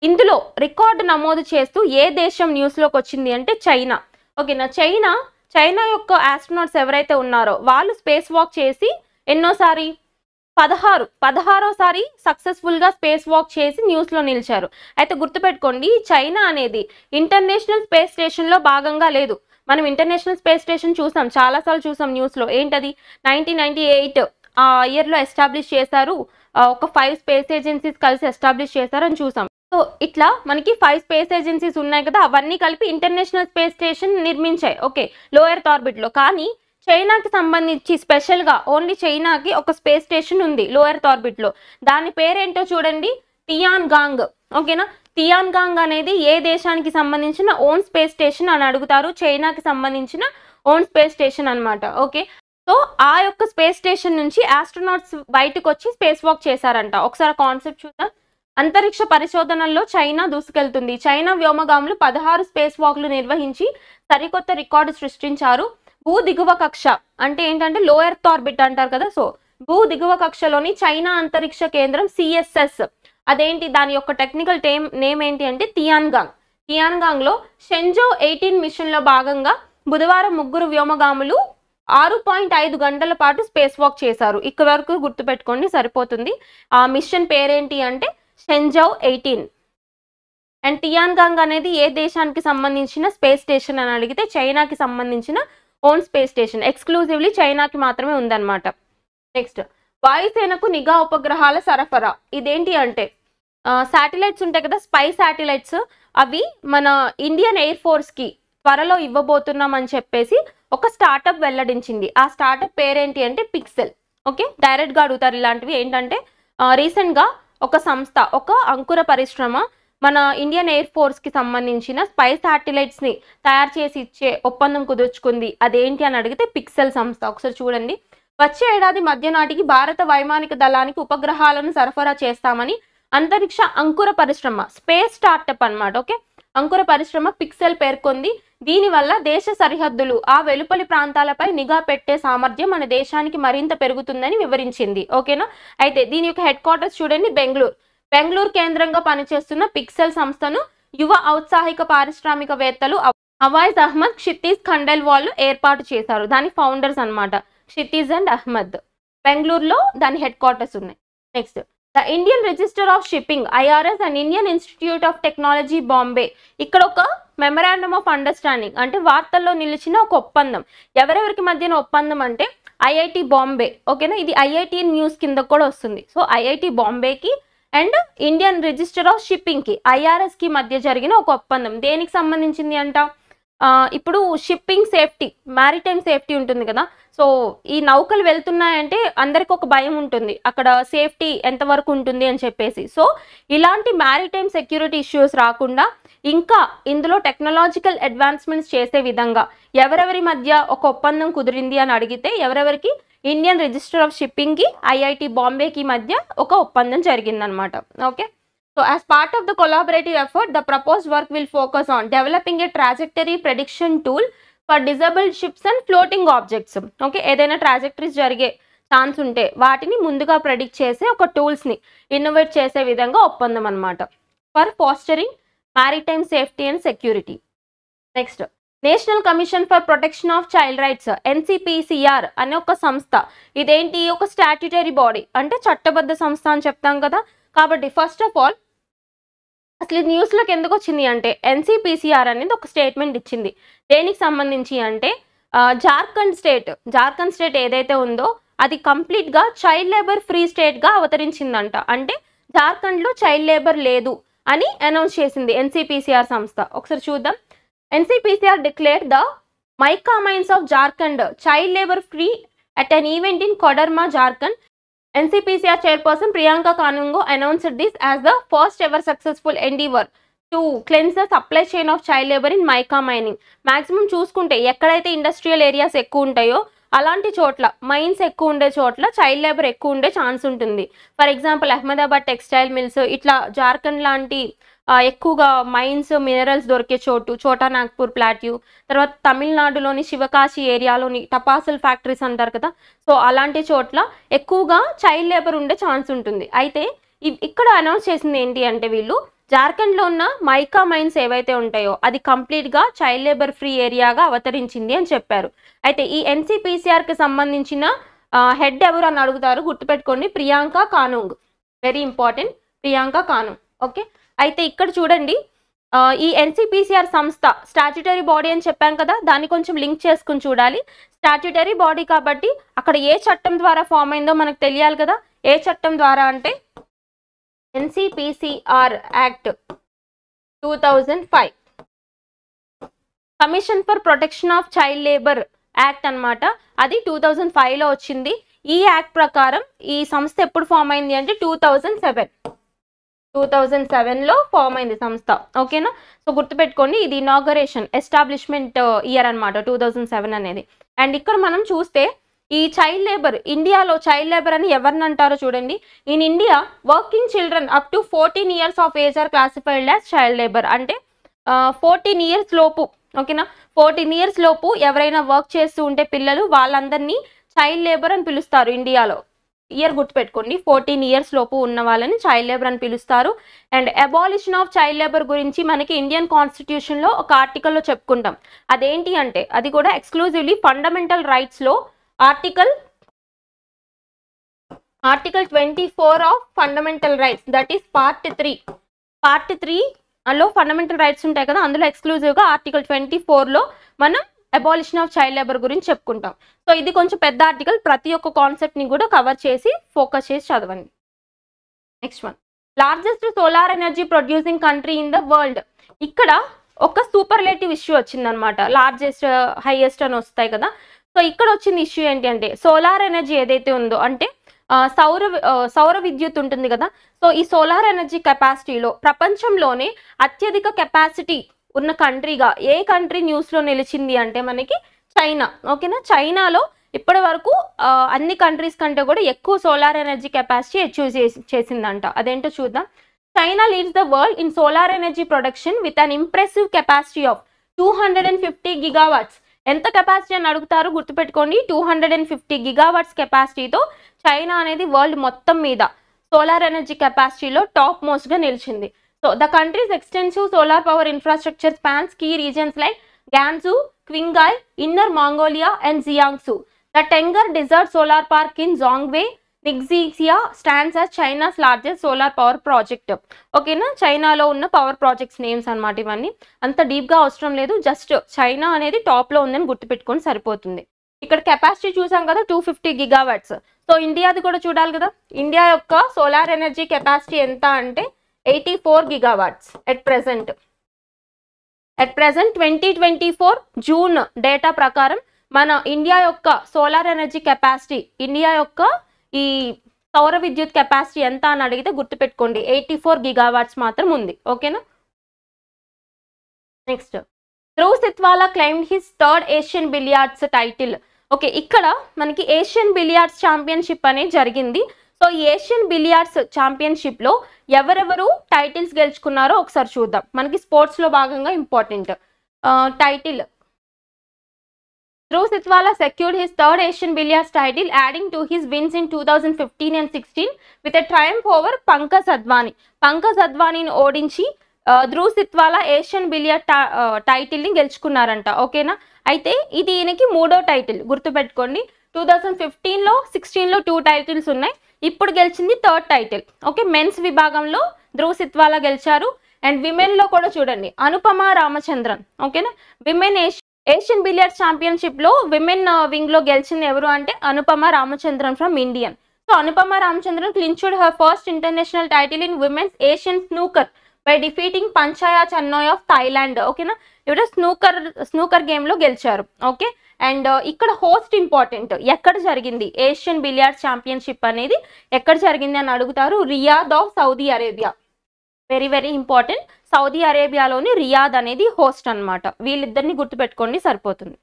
ఇందులో రికార్డు నమోదు చేస్తూ ఏ దేశం న్యూస్లోకి వచ్చింది అంటే చైనా. ఓకేనా. చైనా యొక్క ఆస్ట్రోనాట్స్ ఎవరైతే ఉన్నారో వాళ్ళు స్పేస్ వాక్ చేసి ఎన్నోసారి 16సారి సక్సెస్ఫుల్గా స్పేస్ వాక్ చేసి న్యూస్లో నిలిచారు. అయితే గుర్తుపెట్టుకోండి, చైనా అనేది ఇంటర్నేషనల్ స్పేస్ స్టేషన్లో భాగంగా లేదు. మనం ఇంటర్నేషనల్ స్పేస్ స్టేషన్ చూసాం, చాలాసార్లు చూసాం న్యూస్లో. ఏంటది? 1998 ఆ ఇయర్లో ఎస్టాబ్లిష్ చేశారు. ఒక 5 స్పేస్ ఏజెన్సీస్ కలిసి ఎస్టాబ్లిష్ చేశారని చూసాం. సో ఇట్లా మనకి 5 స్పేస్ ఏజెన్సీస్ ఉన్నాయి కదా, అవన్నీ కలిపి ఇంటర్నేషనల్ స్పేస్ స్టేషన్ నిర్మించాయి. ఓకే, లో ఎర్త్ ఆర్బిట్లో. కానీ చైనాకి సంబంధించి స్పెషల్గా ఓన్లీ చైనాకి ఒక స్పేస్ స్టేషన్ ఉంది లో ఎర్త్ ఆర్బిట్లో. దాని పేరేంటో చూడండి, టియాన్గాంగ్. ఓకేనా. టియాన్గాంగ్ అనేది ఏ దేశానికి సంబంధించిన ఓన్ స్పేస్ స్టేషన్ అని అడుగుతారు. చైనాకి సంబంధించిన ఓన్ స్పేస్ స్టేషన్ అనమాట. ఓకే. సో ఆ యొక్క స్పేస్ స్టేషన్ నుంచి ఆస్ట్రోనాట్స్ బయటకు వచ్చి స్పేస్ వాక్ చేశారంట. ఒకసారి కాన్సెప్ట్ చూద్దాం. అంతరిక్ష పరిశోధనల్లో చైనా దూసుకెళ్తుంది. చైనా వ్యోమగాములు 16 స్పేస్ వాక్లు నిర్వహించి సరికొత్త రికార్డు సృష్టించారు. భూ దిగువ కక్ష అంటే ఏంటంటే లో ఎర్త్ ఆర్బిట్ అంటారు కదా. సో భూ దిగువ కక్షలోని చైనా అంతరిక్ష కేంద్రం సిఎస్ఎస్, అదేంటి దాని యొక్క టెక్నికల్ నేమ్ ఏంటి అంటే టియాన్గాంగ్ లో షెంజౌ 18 మిషన్ లో భాగంగా బుధవారం 3 వ్యోమగాములు 6.5 గంటల పాటు స్పేస్ వాక్ చేశారు. ఇక్కడ వరకు గుర్తుపెట్టుకోండి సరిపోతుంది. ఆ మిషన్ పేరేంటి అంటే షెంజౌ 18. అండ్ టియాన్గాంగ్ అనేది ఏ దేశానికి సంబంధించిన స్పేస్ స్టేషన్ అని అడిగితే చైనాకి సంబంధించిన ఓన్ స్పేస్ స్టేషన్, ఎక్స్క్లూజివ్లీ చైనాకి మాత్రమే ఉందన్నమాట. నెక్స్ట్ వాయుసేనకు నిఘా ఉపగ్రహాల సరఫరా. ఇదేంటి అంటే శాటిలైట్స్ ఉంటాయి కదా, స్పై శాటిలైట్స్, అవి మన ఇండియన్ ఎయిర్ ఫోర్స్కి త్వరలో ఇవ్వబోతున్నామని చెప్పేసి ఒక స్టార్టప్ వెల్లడించింది. ఆ స్టార్టప్ పేరేంటి అంటే పిక్సెల్. ఓకే, డైరెక్ట్గా అడుగుతారు ఇలాంటివి. ఏంటంటే రీసెంట్గా ఒక సంస్థ, ఒక అంకుర పరిశ్రమ మన ఇండియన్ ఎయిర్ ఫోర్స్కి సంబంధించిన స్పై శాటిలైట్స్ని తయారు చేసి ఇచ్చే ఒప్పందం కుదుర్చుకుంది. అదేంటి అని అడిగితే పిక్సెల్ సంస్థ. ఒకసారి చూడండి. వచ్చే ఏడాది మధ్య నాటికి భారత వైమానిక దళానికి ఉపగ్రహాలను సరఫరా చేస్తామని అంతరిక్ష అంకుర పరిశ్రమ, స్పేస్ స్టార్టప్ అన్నమాట. ఓకే, అంకుర పరిశ్రమ పిక్సెల్ పేర్కొంది. దీనివల్ల దేశ సరిహద్దులు, ఆ వెలుపలి ప్రాంతాలపై నిఘా పెట్టే సామర్థ్యం మన దేశానికి మరింత పెరుగుతుందని వివరించింది. ఓకేనా. అయితే దీని యొక్క హెడ్ క్వార్టర్స్ చూడండి, బెంగళూరు కేంద్రంగా పనిచేస్తున్న పిక్సెల్ సంస్థను యువ ఔత్సాహిక పారిశ్రామికవేత్తలు అవాయిజ్ అహ్మద్, క్షితీజ్ ఖండేల్వాల్ ఏర్పాటు చేశారు. దాని ఫౌండర్స్ అన్నమాట, క్షితీజ్ అండ్ అహ్మద్. బెంగళూరులో దాని హెడ్ క్వార్టర్స్ ఉన్నాయి. Next the Indian register of shipping IRS and Indian institute of technology Bombay. ఇక్కడ ఒక మెమరాండమ్ ఆఫ్ అండర్స్టాండింగ్ అంటే వార్తల్లో నిలిచిన ఒక ఒప్పందం. ఎవరెవరికి మధ్యన ఒప్పందం అంటే ఐఐటి బాంబే. ఓకేనా, ఇది ఐఐటి న్యూస్ కింద కూడా వస్తుంది. సో ఐఐటి బాంబేకి అండ్ ఇండియన్ రిజిస్టర్ ఆఫ్ షిప్పింగ్కి, ఐఆర్ఎస్కి మధ్య జరిగిన ఒక ఒప్పందం. దేనికి సంబంధించింది అంట? ఇప్పుడు షిప్పింగ్ సేఫ్టీ, మ్యారిటైమ్ సేఫ్టీ ఉంటుంది కదా. సో ఈ నౌకలు వెళ్తున్నాయంటే అందరికి ఒక భయం ఉంటుంది, అక్కడ సేఫ్టీ ఎంతవరకు ఉంటుంది అని చెప్పేసి. సో ఇలాంటి మ్యారిటైమ్ సెక్యూరిటీ ఇష్యూస్ రాకుండా ఇంకా ఇందులో టెక్నాలజికల్ అడ్వాన్స్మెంట్స్ చేసే విధంగా ఎవరెవరి మధ్య ఒక ఒప్పందం కుదిరింది అని అడిగితే ఎవరెవరికి? ఇండియన్ రిజిస్టర్ ఆఫ్ షిప్పింగ్కి, ఐఐటి బాంబేకి మధ్య ఒక ఒప్పందం జరిగిందనమాట. Okay. So as part of the collaborative effort, the proposed work will focus on developing a trajectory prediction tool for disabled ships and floating objects. Okay, ఏదైనా ట్రాజెక్టరీస్ జరిగే ఛాన్స్ ఉంటే వాటిని ముందుగా predict చేసే ఒక టూల్స్ని ఇన్నోవేట్ చేసే విధంగా ఒప్పందం అనమాట. For fostering maritime safety and security. Next national commission for protection of child rights, NCPCR అనే ఒక సంస్థ. ఇదేంటి? ఒక స్టాట్యుటరీ బాడీ అంటే చట్టబద్ధ సంస్థ అని చెప్తాం కదా. కాబట్టి ఫస్ట్ ఆఫ్ ఆల్ అసలు న్యూస్లోకి ఎందుకు వచ్చింది అంటే ఎన్సిపిసిఆర్ అనేది ఒక స్టేట్మెంట్ ఇచ్చింది. దేనికి సంబంధించి అంటే జార్ఖండ్ స్టేట్ ఏదైతే ఉందో అది కంప్లీట్గా చైల్డ్ లేబర్ ఫ్రీ స్టేట్గా అవతరించిందంట. అంటే జార్ఖండ్లో చైల్డ్ లేబర్ లేదు అని అనౌన్స్ చేసింది ఎన్సిపిసిఆర్ సంస్థ. ఒకసారి చూద్దాం. NCPCR declared the mica mines of Jharkhand child labour free at an event in Kodarma, Jharkhand. NCPCR chairperson Priyanka Kanungo announced this as the first ever successful endeavor to cleanse the supply chain of child labor in mica mining. Maximum చూసుకుంటే ఎక్కడైతే industrial areas ఎక్కువ ఉంటాయో అలాంటి చోట్ల mines ఎక్కువ ఉండే చోట్ల child labour ఎక్కువ ఉండే ఛాన్స్ ఉంటుంది. For example Ahmedabad textile mills, ఇట్లా జార్ఖండ్ లాంటి ఎక్కువగా మైన్స్ మినరల్స్ దొరికే చోటు చోటా నాగ్పూర్ ప్లాట్యూ, తర్వాత తమిళనాడులోని శివకాశి ఏరియాలోని టపాసుల్ ఫ్యాక్టరీస్ అంటారు కదా, సో అలాంటి చోట్ల ఎక్కువగా చైల్డ్ లేబర్ ఉండే ఛాన్స్ ఉంటుంది. అయితే ఇక్కడ అనౌన్స్ చేసింది ఏంటి అంటే వీళ్ళు జార్ఖండ్లో ఉన్న మైకా మైన్స్ ఏవైతే ఉంటాయో అది కంప్లీట్గా చైల్డ్ లేబర్ ఫ్రీ ఏరియాగా అవతరించింది అని చెప్పారు. అయితే ఈ NCPCRకి సంబంధించిన హెడ్ ఎవరు అని అడుగుతారు, గుర్తుపెట్టుకోండి, Priyank Kanoongo. Very important, Priyank Kanoongo. Okay, అయితే ఇక్కడ చూడండి, ఈ NCPCR సంస్థ స్టాట్యుటరీ బాడీ అని చెప్పాం కదా, దాన్ని కొంచెం లింక్ చేసుకుని చూడాలి. స్టాట్యుటరీ బాడీ కాబట్టి అక్కడ ఏ చట్టం ద్వారా ఫామ్ అయిందో మనకు తెలియాలి కదా. ఏ చట్టం ద్వారా అంటే NCPCR act 2005, commission for protection of child labour act అన్నమాట. అది 2005లో వచ్చింది. ఈ యాక్ట్ ప్రకారం ఈ సంస్థ ఎప్పుడు ఫామ్ అయింది అంటే 2007లో ఫామ్ అయింది సంస్థ. ఓకేనా, సో గుర్తుపెట్టుకోండి, ఇది ఇనాగరేషన్ ఎస్టాబ్లిష్మెంట్ ఇయర్ అనమాట 2007 అనేది. అండ్ ఇక్కడ మనం చూస్తే ఈ చైల్డ్ లేబర్, ఇండియాలో చైల్డ్ లేబర్ అని ఎవరిని అంటారో చూడండి. In India working children up to 14 years of age or classified as child labour. అంటే 14 years లోపు, ఓకేనా, 14 years లోపు ఎవరైనా వర్క్ చేస్తూ ఉంటే పిల్లలు, వాళ్ళందరినీ చైల్డ్ లేబర్ అని పిలుస్తారు ఇండియాలో. ఇయర్ గుర్తుపెట్టుకోండి, 14 years లోపు ఉన్న వాళ్ళని చైల్డ్ లేబర్ అని పిలుస్తారు. And abolition of child labour గురించి మనకి ఇండియన్ కాన్స్టిట్యూషన్లో ఒక ఆర్టికల్లో చెప్పుకుంటాం. అదేంటి అంటే అది కూడా ఎక్స్క్లూజివ్లీ ఫండమెంటల్ రైట్స్లో article 24 of fundamental rights, that is part 3 లో ఫండమెంటల్ రైట్స్ ఉంటాయి కదా, అందులో ఎక్స్క్లూజివ్గా ఆర్టికల్ 24లో మనం అబాలిషన్ ఆఫ్ చైల్డ్ లేబర్ గురించి చెప్పుకుంటాం. సో ఇది కొంచెం పెద్ద ఆర్టికల్, ప్రతి ఒక్క కాన్సెప్ట్ని కూడా కవర్ చేసి ఫోకస్ చేసి చదవండి. Next one, largest solar energy producing country in the world. ఇక్కడ ఒక సూపర్లేటివ్ ఇష్యూ వచ్చిందనమాట. లార్జెస్ట్, హైయెస్ట్ అని వస్తాయి కదా. సో ఇక్కడ వచ్చింది ఇష్యూ ఏంటి అంటే సోలార్ ఎనర్జీ ఏదైతే ఉందో అంటే సౌర విద్యుత్ ఉంటుంది కదా. సో ఈ సోలార్ ఎనర్జీ కెపాసిటీలో ప్రపంచంలోనే అత్యధిక కెపాసిటీ ఉన్న కంట్రీగా ఏ కంట్రీ న్యూస్లో నిలిచింది అంటే మనకి చైనా. ఓకేనా, చైనాలో ఇప్పటి వరకు అన్ని కంట్రీస్ కంటే కూడా ఎక్కువ సోలార్ ఎనర్జీ కెపాసిటీ అచీవ్ చేసిందంట. అదేంటో చూద్దాం. China leads the world in solar energy production with an impressive capacity of 250 gigawatts. ఎంత కెపాసిటీ అని అడుగుతారు, గుర్తుపెట్టుకోండి, 250 gigawatts కెపాసిటీతో చైనా అనేది వరల్డ్ మొత్తం మీద సోలార్ ఎనర్జీ కెపాసిటీలో టాప్ మోస్ట్గా నిలిచింది. So the country's extensive solar power infrastructure spans key regions like Gansu, Qinghai, Inner Mongolia and Jiangsu. The Tengger desert solar park in Zhongwei Ningxia stands as China's largest solar power project. ఓకేనా, చైనాలో ఉన్న power projects names అనమాట ఇవన్నీ. అంత డీప్గా అవసరం లేదు, just China అనేది టాప్లో ఉందని గుర్తుపెట్టుకొని సరిపోతుంది. ఇక్కడ కెపాసిటీ చూసాం కదా 250 gigawatts. సో ఇండియాది కూడా చూడాలి కదా. ఇండియా యొక్క సోలార్ ఎనర్జీ కెపాసిటీ ఎంత అంటే 84 gigawatts at present 2024 June data ప్రకారం మన ఇండియా యొక్క సోలార్ ఎనర్జీ కెపాసిటీ, ఇండియా యొక్క ఈ సౌర విద్యుత్ కెపాసిటీ ఎంత అని అడిగితే గుర్తుపెట్టుకోండి 84 gigawatts మాత్రం ఉంది. ఓకేనా, next, Dhruv Sitwala claimed his third Asian billiards title. Okay, ఇక్కడ మనకి ఏషియన్ బిలియార్డ్స్ ఛాంపియన్షిప్ అనేది జరిగింది. సో ఈ ఏషియన్ బిలియార్డ్స్ ఛాంపియన్షిప్లో ఎవరెవరు టైటిల్స్ గెలుచుకున్నారో ఒకసారి చూద్దాం. మనకి స్పోర్ట్స్లో భాగంగా important title. Dhruv Sitwala secured his third Asian Billiards title, adding to his wins in 2015 and 16 with a triumph over Pankaj Advani. Pankaj Advaniని ఓడించి ధ్రువ్ సిత్వాలా ఏషియన్ బిలియర్డ్ టైటిల్ని గెలుచుకున్నారంట. ఓకేనా, అయితే ఇది ఈయనకి మూడో టైటిల్, గుర్తుపెట్టుకోండి. 2015లో 16లో 2 టైటిల్స్ ఉన్నాయి, ఇప్పుడు గెలిచింది థర్డ్ టైటిల్. ఓకే, మెన్స్ విభాగంలో ధ్రువ్ సిత్వాలా గెలిచారు. అండ్ విమెన్లో కూడా చూడండి అనుపమ రామచంద్రన్. ఓకేనా, విమెన్ ఏషియన్ బిలియర్డ్స్ ఛాంపియన్షిప్లో విమెన్ వింగ్లో గెలిచింది ఎవరు అంటే Anupama Ramachandran from Indian. So Anupama Ramachandran clinched her first international title in women's Asian snooker by defeating Panchaya Channoi of Thailand. ఓకేనా, ఇవిడ స్నూకర్ గేమ్లో గెలిచారు. ఓకే, అండ్ ఇక్కడ హోస్ట్ ఇంపార్టెంట్, ఎక్కడ జరిగింది ఏషియన్ బిలియార్డ్స్ ఛాంపియన్షిప్ అనేది ఎక్కడ జరిగింది అని అడుగుతారు. Riyadh of Saudi Arabia, very very important. Saudi అరేబియాలోని రియాద్ అనేది హోస్ట్ అన్నమాట. వీళ్ళిద్దరిని గుర్తుపెట్టుకోండి సరిపోతుంది.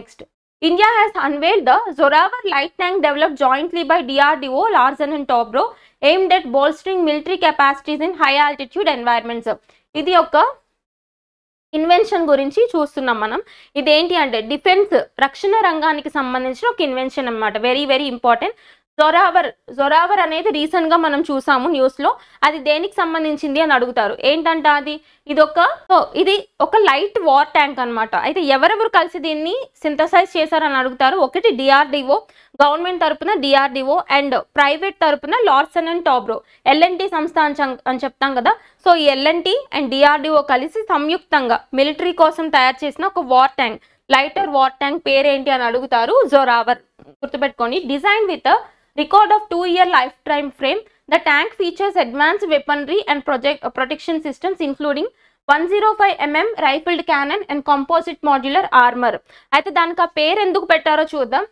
Next, India has unveiled the Zorawar light tank developed jointly by DRDO, Larsen and Toubro, aimed at bolstering military capacities in high altitude environments. ఇది ఒక invention గురించి చూస్తున్నాం మనం. ఇదేంటి అంటే డిఫెన్స్, రక్షణ రంగానికి సంబంధించిన ఒక ఇన్వెన్షన్ అన్నమాట. Very very important. జొరావర్ అనేది రీసెంట్ గా మనం చూసాము న్యూస్ లో. అది దేనికి సంబంధించింది అని అడుగుతారు. ఏంటంట అది, ఇది ఒక లైట్ వార్ ట్యాంక్ అన్నమాట. అయితే ఎవరెవరు కలిసి దీన్ని సింథసైజ్ చేశారని అడుగుతారు. ఒకటి డిఆర్డిఓ, గవర్నమెంట్ తరపున డిఆర్డిఓ, అండ్ ప్రైవేట్ తరపున లార్సన్ అండ్ టాబ్రో, ఎల్ఎన్టీ సంస్థ అని చెప్తాం కదా. సో ఈ ఎల్ఎన్టీ అండ్ డిఆర్డిఓ కలిసి సంయుక్తంగా మిలిటరీ కోసం తయారు చేసిన ఒక war tank, lighter war tank పేరేంటి అని అడుగుతారు. జొరావర్, గుర్తుపెట్టుకోండి. Design with record of 2-year lifetime frame, the tank features advanced weaponry and protection systems including 105 mm rifled cannon and composite modular armor. అయితే దానికి ఆ పేరు ఎందుకు పెట్టారో చూద్దాం.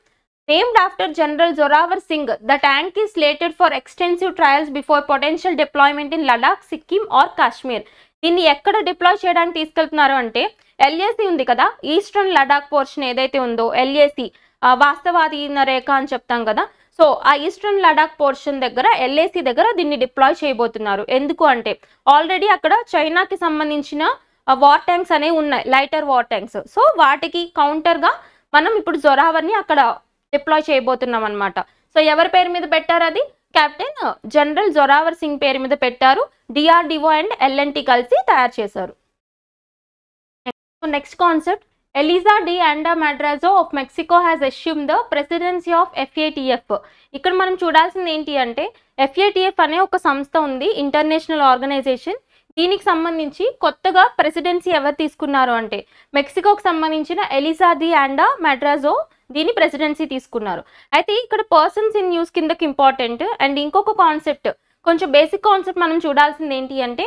Named after General Zorawar Singh, the tank is slated for extensive trials before potential deployment in Ladakh, Sikkim or Kashmir. దీన్ని ఎక్కడ deploy చేయడానికి తీసుకెళ్తున్నారు అంటే, ఎల్ఏసి ఉంది కదా, ఈస్టర్న్ లడాక్ పోర్షన్ ఏదైతే ఉందో, ఎల్ఏసి వాస్తవాధీన రేఖ అని చెప్తాం కదా. సో ఆ ఈస్టర్న్ లడాక్ పోర్షన్ దగ్గర, ఎల్ఏసి దగ్గర దీన్ని డిప్లాయ్ చేయబోతున్నారు. ఎందుకు అంటే ఆల్రెడీ అక్కడ చైనాకి సంబంధించిన వార్ ట్యాంక్స్ అనేవి ఉన్నాయి, లైటర్ వార్ ట్యాంక్స్. సో వాటికి కౌంటర్గా మనం ఇప్పుడు జొరావర్ని అక్కడ డిప్లాయ్ చేయబోతున్నాం అనమాట. సో ఎవరి పేరు మీద పెట్టారు అది? కెప్టెన్ జనరల్ జొరావర్ సింగ్ పేరు మీద పెట్టారు. డిఆర్డిఓ అండ్ ఎల్ఎన్టీ కలిసి తయారు చేశారు. Next concept, Eliza D. Anda Madrazo of Mexico has assumed the presidency of FATF. ఇక్కడ మనం చూడాల్సింది ఏంటి అంటే, FATF అనే ఒక సంస్థ ఉంది, ఇంటర్నేషనల్ ఆర్గనైజేషన్. దీనికి సంబంధించి కొత్తగా ప్రెసిడెన్సీ ఎవరు తీసుకున్నారు అంటే, మెక్సికోకి సంబంధించిన ఎలిజా డి ఆండా మాడ్రాజో దీని ప్రెసిడెన్సీ తీసుకున్నారు. అయితే ఇక్కడ పర్సన్స్ ఇన్ న్యూస్ కిందకి ఇంపార్టెంట్. అండ్ ఇంకొక కాన్సెప్ట్, కొంచెం బేసిక్ కాన్సెప్ట్ మనం చూడాల్సింది ఏంటి అంటే,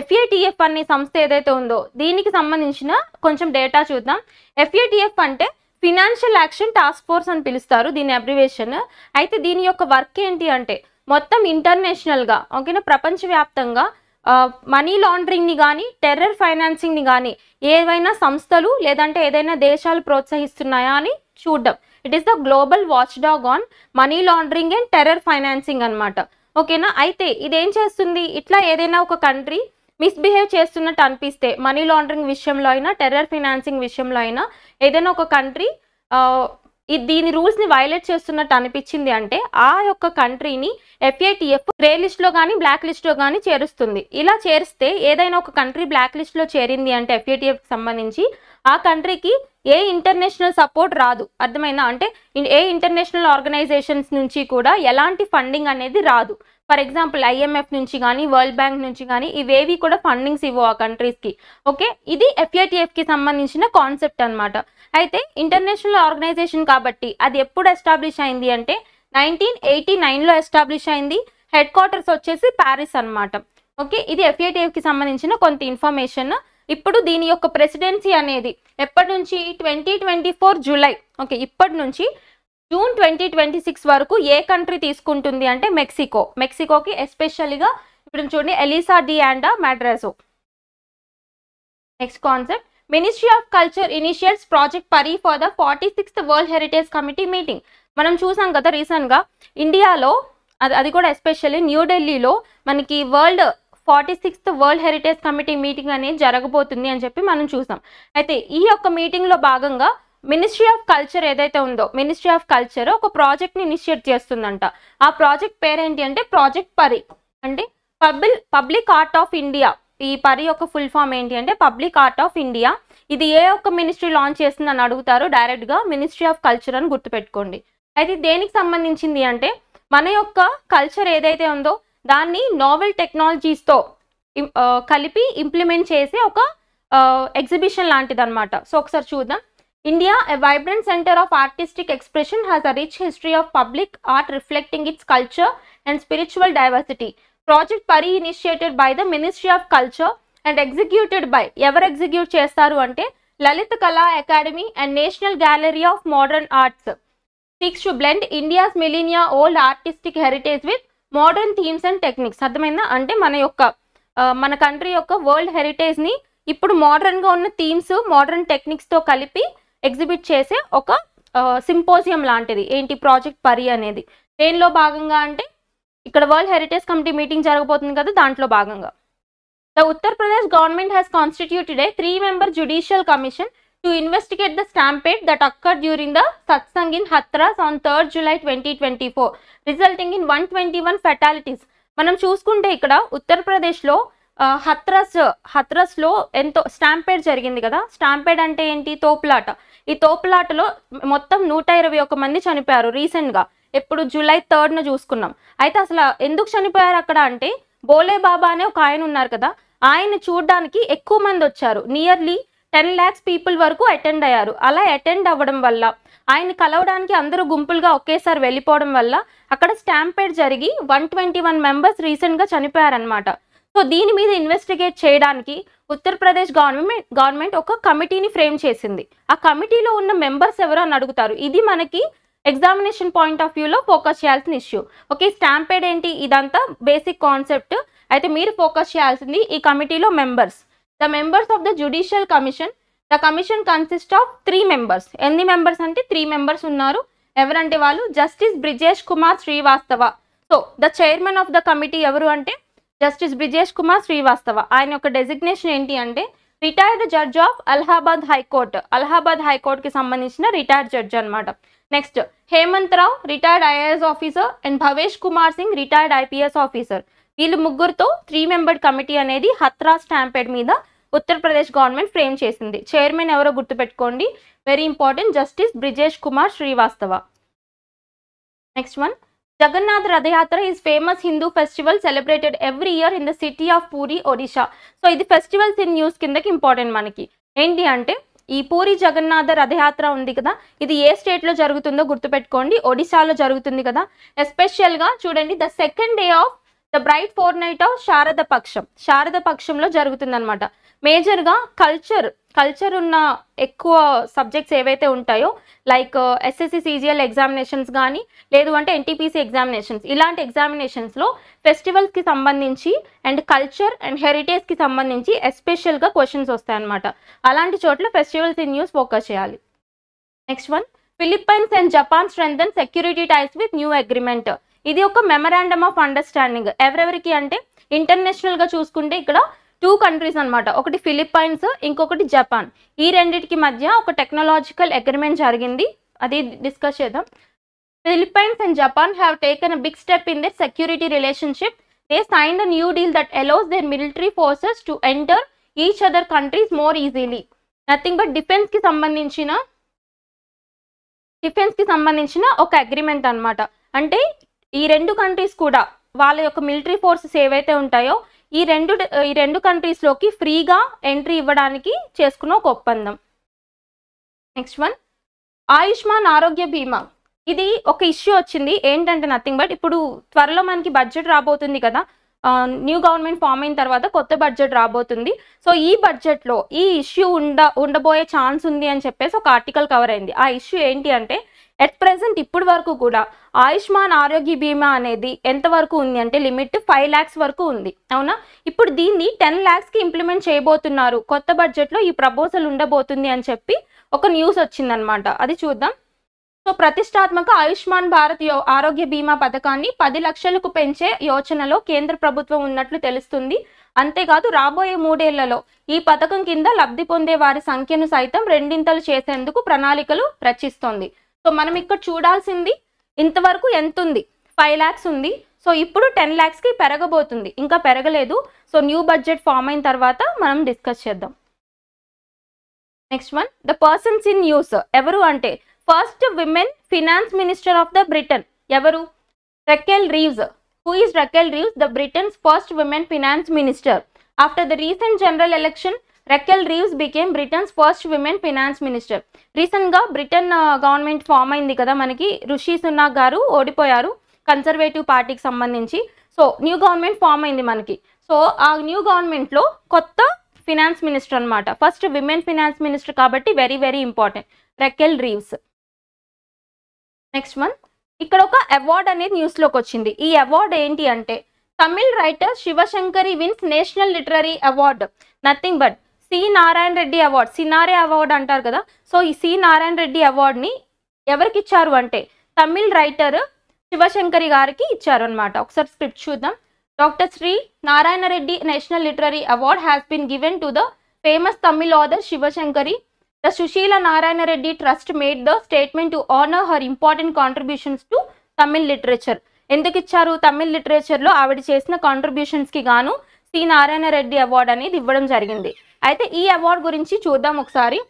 FATF అనే సంస్థ ఏదైతే ఉందో దీనికి సంబంధించిన కొంచెం డేటా చూద్దాం. FATF అంటే ఫినాన్షియల్ యాక్షన్ టాస్క్ ఫోర్స్ అని పిలుస్తారు దీని అబ్రివేషన్. అయితే దీని యొక్క వర్క్ ఏంటి అంటే, మొత్తం ఇంటర్నేషనల్గా, ఓకేనా, ప్రపంచవ్యాప్తంగా మనీ లాండరింగ్ని కానీ టెర్రర్ ఫైనాన్సింగ్ని కానీ ఏవైనా సంస్థలు లేదంటే ఏదైనా దేశాలు ప్రోత్సహిస్తున్నాయా అని చూడడం. It is the global watch dog on money laundering and terror financing అనమాట. ఓకేనా. అయితే ఇదేం చేస్తుంది, ఇట్లా ఏదైనా ఒక కంట్రీ మిస్బిహేవ్ చేస్తున్నట్టు అనిపిస్తే, మనీ లాండరింగ్ విషయంలో అయినా టెర్రర్ ఫైనాన్సింగ్ విషయంలో అయినా ఏదైనా ఒక కంట్రీ దీని రూల్స్ని వైలేట్ చేస్తున్నట్టు అనిపించింది అంటే, ఆ యొక్క కంట్రీని FATF గ్రే లిస్ట్లో కానీ బ్లాక్ లిస్ట్లో కానీ చేరుస్తుంది. ఇలా చేరిస్తే ఏదైనా ఒక కంట్రీ బ్లాక్ లిస్ట్లో చేరింది అంటే FATFకి సంబంధించి, ఆ కంట్రీకి ఏ ఇంటర్నేషనల్ సపోర్ట్ రాదు. అర్థమైనా? అంటే ఏ ఇంటర్నేషనల్ ఆర్గనైజేషన్స్ నుంచి కూడా ఎలాంటి ఫండింగ్ అనేది రాదు. ఫర్ ఎగ్జాంపుల్ IMF నుంచి కానీ వరల్డ్ బ్యాంక్ నుంచి కానీ ఇవేవి కూడా ఫండింగ్స్ ఇవ్వవు ఆ కంట్రీస్కి. ఓకే, ఇది FATFకి సంబంధించిన కాన్సెప్ట్ అనమాట. అయితే ఇంటర్నేషనల్ ఆర్గనైజేషన్ కాబట్టి అది ఎప్పుడు ఎస్టాబ్లిష్ అయింది అంటే 1989లో ఎస్టాబ్లిష్ అయింది. హెడ్ క్వార్టర్స్ వచ్చేసి ప్యారిస్ అనమాట. ఓకే, ఇది FATFకి సంబంధించిన కొంత ఇన్ఫర్మేషన్. ఇప్పుడు దీని యొక్క ప్రెసిడెన్సీ అనేది ఎప్పటి నుంచి, 2024 జూలై, ఓకే, ఇప్పటి నుంచి జూన్ 2026 వరకు ఏ కంట్రీ తీసుకుంటుంది అంటే మెక్సికో. మెక్సికోకి ఎస్పెషల్గా ఇప్పుడు చూడండి Elisa de Anda Madrazo. Next concept, ministry of culture initiates project PARI for the 46th world heritage committee meeting. మనం చూసాం కదా రీసెంట్గా ఇండియాలో, అది కూడా ఎస్పెషల్లీ న్యూఢిల్లీలో మనకి 46th world heritage committee meeting అనేది జరగబోతుంది అని చెప్పి మనం చూసాం. అయితే ఈ యొక్క మీటింగ్లో భాగంగా మినిస్ట్రీ ఆఫ్ కల్చర్ ఏదైతే ఉందో, మినిస్ట్రీ ఆఫ్ కల్చర్ ఒక ప్రాజెక్ట్ని ఇనిషియేట్ చేస్తుందంట. ఆ ప్రాజెక్ట్ పేరేంటి అంటే ప్రాజెక్ట్ పరి, అంటే పబ్లిక్ ఆర్ట్ ఆఫ్ ఇండియా. ఈ పరి యొక్క ఫుల్ ఫామ్ ఏంటి అంటే పబ్లిక్ ఆర్ట్ ఆఫ్ ఇండియా. ఇది ఏ ఒక్క మినిస్ట్రీ లాంచ్ చేస్తుందని అడుగుతారు, డైరెక్ట్గా మినిస్ట్రీ ఆఫ్ కల్చర్ అని గుర్తుపెట్టుకోండి. అయితే దేనికి సంబంధించింది అంటే, మన యొక్క కల్చర్ ఏదైతే ఉందో దాన్ని నోవెల్ టెక్నాలజీస్తో కలిపి ఇంప్లిమెంట్ చేసే ఒక ఎగ్జిబిషన్ లాంటిది అనమాట. సో ఒకసారి చూద్దాం. India, a vibrant center of artistic expression, has a rich history of public art reflecting its culture and spiritual diversity. Project Pari initiated by the Ministry of Culture and executed by, ever execute చేస్తారు అంటే లలిత కళా academy and national gallery of modern arts seeks to blend India's millennia old artistic heritage with modern themes and techniques. అర్థమైందా? అంటే మన country యొక్క world heritage ని ఇప్పుడు modern గా ఉన్న థీమ్స్, మోడర్న్ టెక్నిక్స్ తో కలిపి ఎగ్జిబిట్ చేసే ఒక సింపోజియం లాంటిది ఏంటి ప్రాజెక్ట్ పరి అనేది. దేనిలో భాగంగా అంటే ఇక్కడ వరల్డ్ హెరిటేజ్ కమిటీ మీటింగ్ జరగబోతుంది కదా, దాంట్లో భాగంగా. The Uttar Pradesh government has constituted a 3-member judicial commission to investigate the stampede that occurred during the satsang in Hathras on 3rd July 2024, resulting in 121 fatalities. మనం చూసుకుంటే ఇక్కడ ఉత్తరప్రదేశ్లో హత్రస్లో ఎంతో stampede జరిగింది కదా. స్టాంపేడ్ అంటే ఏంటి? తోపులాట. ఈ తోపులాటలో మొత్తం 121 మంది చనిపోయారు రీసెంట్గా. ఎప్పుడు జూలై 3rd చూసుకున్నాం. అయితే అసలు ఎందుకు చనిపోయారు అక్కడ అంటే, బోలే బాబా అనే ఒక ఆయన ఉన్నారు కదా, ఆయన చూడడానికి ఎక్కువ మంది వచ్చారు. నియర్లీ 10 lakhs పీపుల్ వరకు అటెండ్ అయ్యారు. అలా అటెండ్ అవ్వడం వల్ల, ఆయన కలవడానికి అందరూ గుంపులుగా ఒకేసారి వెళ్ళిపోవడం వల్ల అక్కడ స్టాంపేడ్ జరిగి 121 మెంబర్స్ రీసెంట్గా చనిపోయారనమాట. సో దీని మీద ఇన్వెస్టిగేట్ చేయడానికి ఉత్తరప్రదేశ్ గవర్నమెంట్ ఒక కమిటీని ఫ్రేమ్ చేసింది. ఆ కమిటీలో ఉన్న మెంబర్స్ ఎవరు అని అడుగుతారు. ఇది మనకి ఎగ్జామినేషన్ పాయింట్ ఆఫ్ వ్యూలో ఫోకస్ చేయాల్సిన ఇష్యూ. ఓకే, స్టాంపేడ్ ఏంటి, ఇదంతా బేసిక్ కాన్సెప్ట్. అయితే మీరు ఫోకస్ చేయాల్సింది ఈ కమిటీలో members. The members of the Judicial Commission, the commission consists of 3 members. ఎన్ని మెంబర్స్ అంటే 3 members ఉన్నారు. ఎవరంటే వాళ్ళు justice Brijesh Kumar Srivastava. So the chairman of the committee ఎవరు అంటే జస్టిస్ బ్రిజేష్ కుమార్ శ్రీవాస్తవ. ఆయన యొక్క డెసిగ్నేషన్ ఏంటి అంటే retired judge of Allahabad high court. Allahabad హైకోర్టుకి సంబంధించిన రిటైర్డ్ జడ్జ్ అనమాట. Next Hemant Rao, retired IAS officer, and Bhavesh Kumar Singh, retired IPS officer. వీళ్ళు ముగ్గురుతో 3-membered కమిటీ అనేది హత్రాస్ స్టాంపేడ్ మీద ఉత్తరప్రదేశ్ గవర్నమెంట్ ఫ్రేమ్ చేసింది. చైర్మన్ ఎవరో గుర్తుపెట్టుకోండి, very important, justice Brijesh Kumar Srivastava. Next one, Jagannath Rath Yatra is famous Hindu festival celebrated every year in the city of Puri, Odisha. So ఇది festivals in news కిందకి important మనకి. ఏంటి అంటే ఈ పూరి జగన్నాథ రథయాత్ర ఉంది కదా, ఇది ఏ స్టేట్లో జరుగుతుందో గుర్తుపెట్టుకోండి, ఒడిశాలో జరుగుతుంది కదా. ఎస్పెషల్గా చూడండి, the second day of the bright four knight of Sharada పక్షం, శారద పక్షంలో జరుగుతుంది అనమాట. మేజర్గా కల్చర్ ఉన్న ఎక్కువ సబ్జెక్ట్స్ ఏవైతే ఉంటాయో, లైక్ ఎస్ఎస్సి సిజిఎల్ ఎగ్జామినేషన్స్ కానీ, లేదు అంటే ఎన్టీపీసీ ఎగ్జామినేషన్స్, ఇలాంటి ఎగ్జామినేషన్స్లో ఫెస్టివల్స్కి సంబంధించి అండ్ కల్చర్ అండ్ హెరిటేజ్కి సంబంధించి ఎస్పెషల్గా క్వశ్చన్స్ వస్తాయన్నమాట. అలాంటి చోట్ల ఫెస్టివల్స్ ఇన్ న్యూస్ ఫోకస్ చేయాలి. Next one, Philippines and Japan strengthen security ties with new agreement. ఇది ఒక మెమరాండమ్ ఆఫ్ అండర్స్టాండింగ్. ఎవరెవరికి అంటే ఇంటర్నేషనల్గా చూసుకుంటే ఇక్కడ 2 countries అనమాట. ఒకటి ఫిలిప్పైన్స్, ఇంకొకటి జపాన్. ఈ రెండింటికి మధ్య ఒక టెక్నాలజికల్ అగ్రిమెంట్ జరిగింది, అది డిస్కస్ చేద్దాం. Philippines and Japan have taken a big step in their security relationship. They signed a new deal that allows their military forces to enter each other countries more easily. Nothing but డిఫెన్స్కి సంబంధించిన ఒక agreement అనమాట. అంటే ఈ 2 countries కూడా వాళ్ళ యొక్క military forces ఏవైతే ఉంటాయో ఈ రెండు కంట్రీస్లోకి ఫ్రీగా ఎంట్రీ ఇవ్వడానికి చేసుకున్న ఒక ఒప్పందం. నెక్స్ట్ వన్, ఆయుష్మాన్ ఆరోగ్య బీమా. ఇది ఒక ఇష్యూ వచ్చింది. ఏంటంటే నథింగ్ బట్ ఇప్పుడు త్వరలో మనకి బడ్జెట్ రాబోతుంది కదా, న్యూ గవర్నమెంట్ ఫామ్ అయిన తర్వాత కొత్త బడ్జెట్ రాబోతుంది. సో ఈ బడ్జెట్లో ఈ ఇష్యూ ఉండబోయే ఛాన్స్ ఉంది అని చెప్పేసి ఒక ఆర్టికల్ కవర్ అయింది. ఆ ఇష్యూ ఏంటి అంటే ఎట్ ప్రెసెంట్ ఇప్పటి వరకు కూడా ఆయుష్మాన్ ఆరోగ్య బీమా అనేది ఎంతవరకు ఉంది అంటే లిమిట్ 5 lakhs వరకు ఉంది, అవునా. ఇప్పుడు దీన్ని 10 lakhsకి ఇంప్లిమెంట్ చేయబోతున్నారు. కొత్త బడ్జెట్లో ఈ ప్రపోజల్ ఉండబోతుంది అని చెప్పి ఒక న్యూస్ వచ్చిందనమాట, అది చూద్దాం. సో ప్రతిష్టాత్మక ఆయుష్మాన్ భారత్ ఆరోగ్య బీమా పథకాన్ని 10 లక్షలకు పెంచే యోచనలో కేంద్ర ప్రభుత్వం ఉన్నట్లు తెలుస్తుంది. అంతేకాదు రాబోయే 3 ఏళ్లలో ఈ పథకం కింద లబ్ధి పొందే వారి సంఖ్యను సైతం 2 చేసేందుకు ప్రణాళికలు రచిస్తోంది. సో మనం ఇక్కడ చూడాల్సింది ఇంతవరకు ఎంత ఉంది, 5 lakhs ఉంది. సో ఇప్పుడు 10 lakhsకి పెరగబోతుంది, ఇంకా పెరగలేదు. సో న్యూ బడ్జెట్ ఫామ్ అయిన తర్వాత మనం డిస్కస్ చేద్దాం. Next one, the persons in news. ఎవరు అంటే first women finance minister of the Britain. ఎవరు? Rachel Reeves. Who is Rachel Reeves? The Britain's first women finance minister. After the recent general election Rachel Reeves became Britain's first women finance minister. రీసెంట్గా Britain government form అయింది కదా మనకి, Rishi Sunak గారు ఓడిపోయారు conservative పార్టీకి సంబంధించి. So new government form అయింది మనకి. సో ఆ న్యూ గవర్నమెంట్లో కొత్త ఫినాన్స్ మినిస్టర్ అనమాట. ఫస్ట్ విమెన్ ఫినాన్స్ మినిస్టర్ కాబట్టి very very important, Rachel Reeves. Next one, ఇక్కడ ఒక అవార్డ్ అనేది న్యూస్లోకి వచ్చింది. ఈ అవార్డ్ ఏంటి అంటే Tamil writer Sivasankari wins national literary award, nothing but C Narayana Reddy award, Cinare award అంటారు కదా. సో ఈ సి నారాయణ రెడ్డి అవార్డ్ని ఎవరికి ఇచ్చారు అంటే తమిళ్ రైటర్ శివశంకరి గారికి ఇచ్చారు అనమాట. ఒకసారి స్క్రిప్ట్ చూద్దాం. Doctor Shri Narayana Reddy national literary award has been given to the famous Tamil author Sivasankari. The Sushila Narayana Reddy Trust made the statement to honor her important contributions to Tamil literature. ఎందుకు ఇచ్చారు? తమిళ్ లిటరేచర్లో ఆవిడ చేసిన కాంట్రిబ్యూషన్స్కి గాను సి నారాయణ రెడ్డి అవార్డ్ అనేది ఇవ్వడం జరిగింది. అయితే ఈ అవార్డ్ గురించి చూద్దాం ఒకసారి.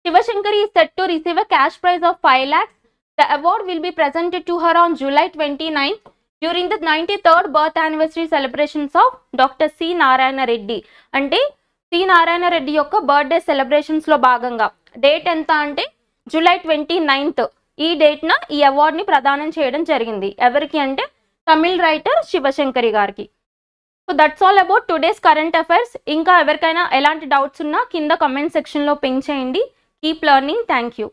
Shivashankari is set to receive a cash prize of 5 lakhs. The award will be presented to her on July 29th during the 93rd birth anniversary celebrations of Dr. C. Narayana Reddy. అంటే C Narayana Reddy యొక్క birthday సెలబ్రేషన్స్లో భాగంగా date ఎంత అంటే July 29th ఈ డేట్న ఈ అవార్డ్ని ప్రదానం చేయడం జరిగింది. ఎవరికి అంటే తమిళ్ రైటర్ శివశంకరి గారికి. So that's all about today's current affairs. ఇంకా ఎవరికైనా ఎలాంటి డౌట్స్ ఉన్నా కింద కమెంట్ సెక్షన్లో పింగ్ చేయండి. Keep learning. Thank you.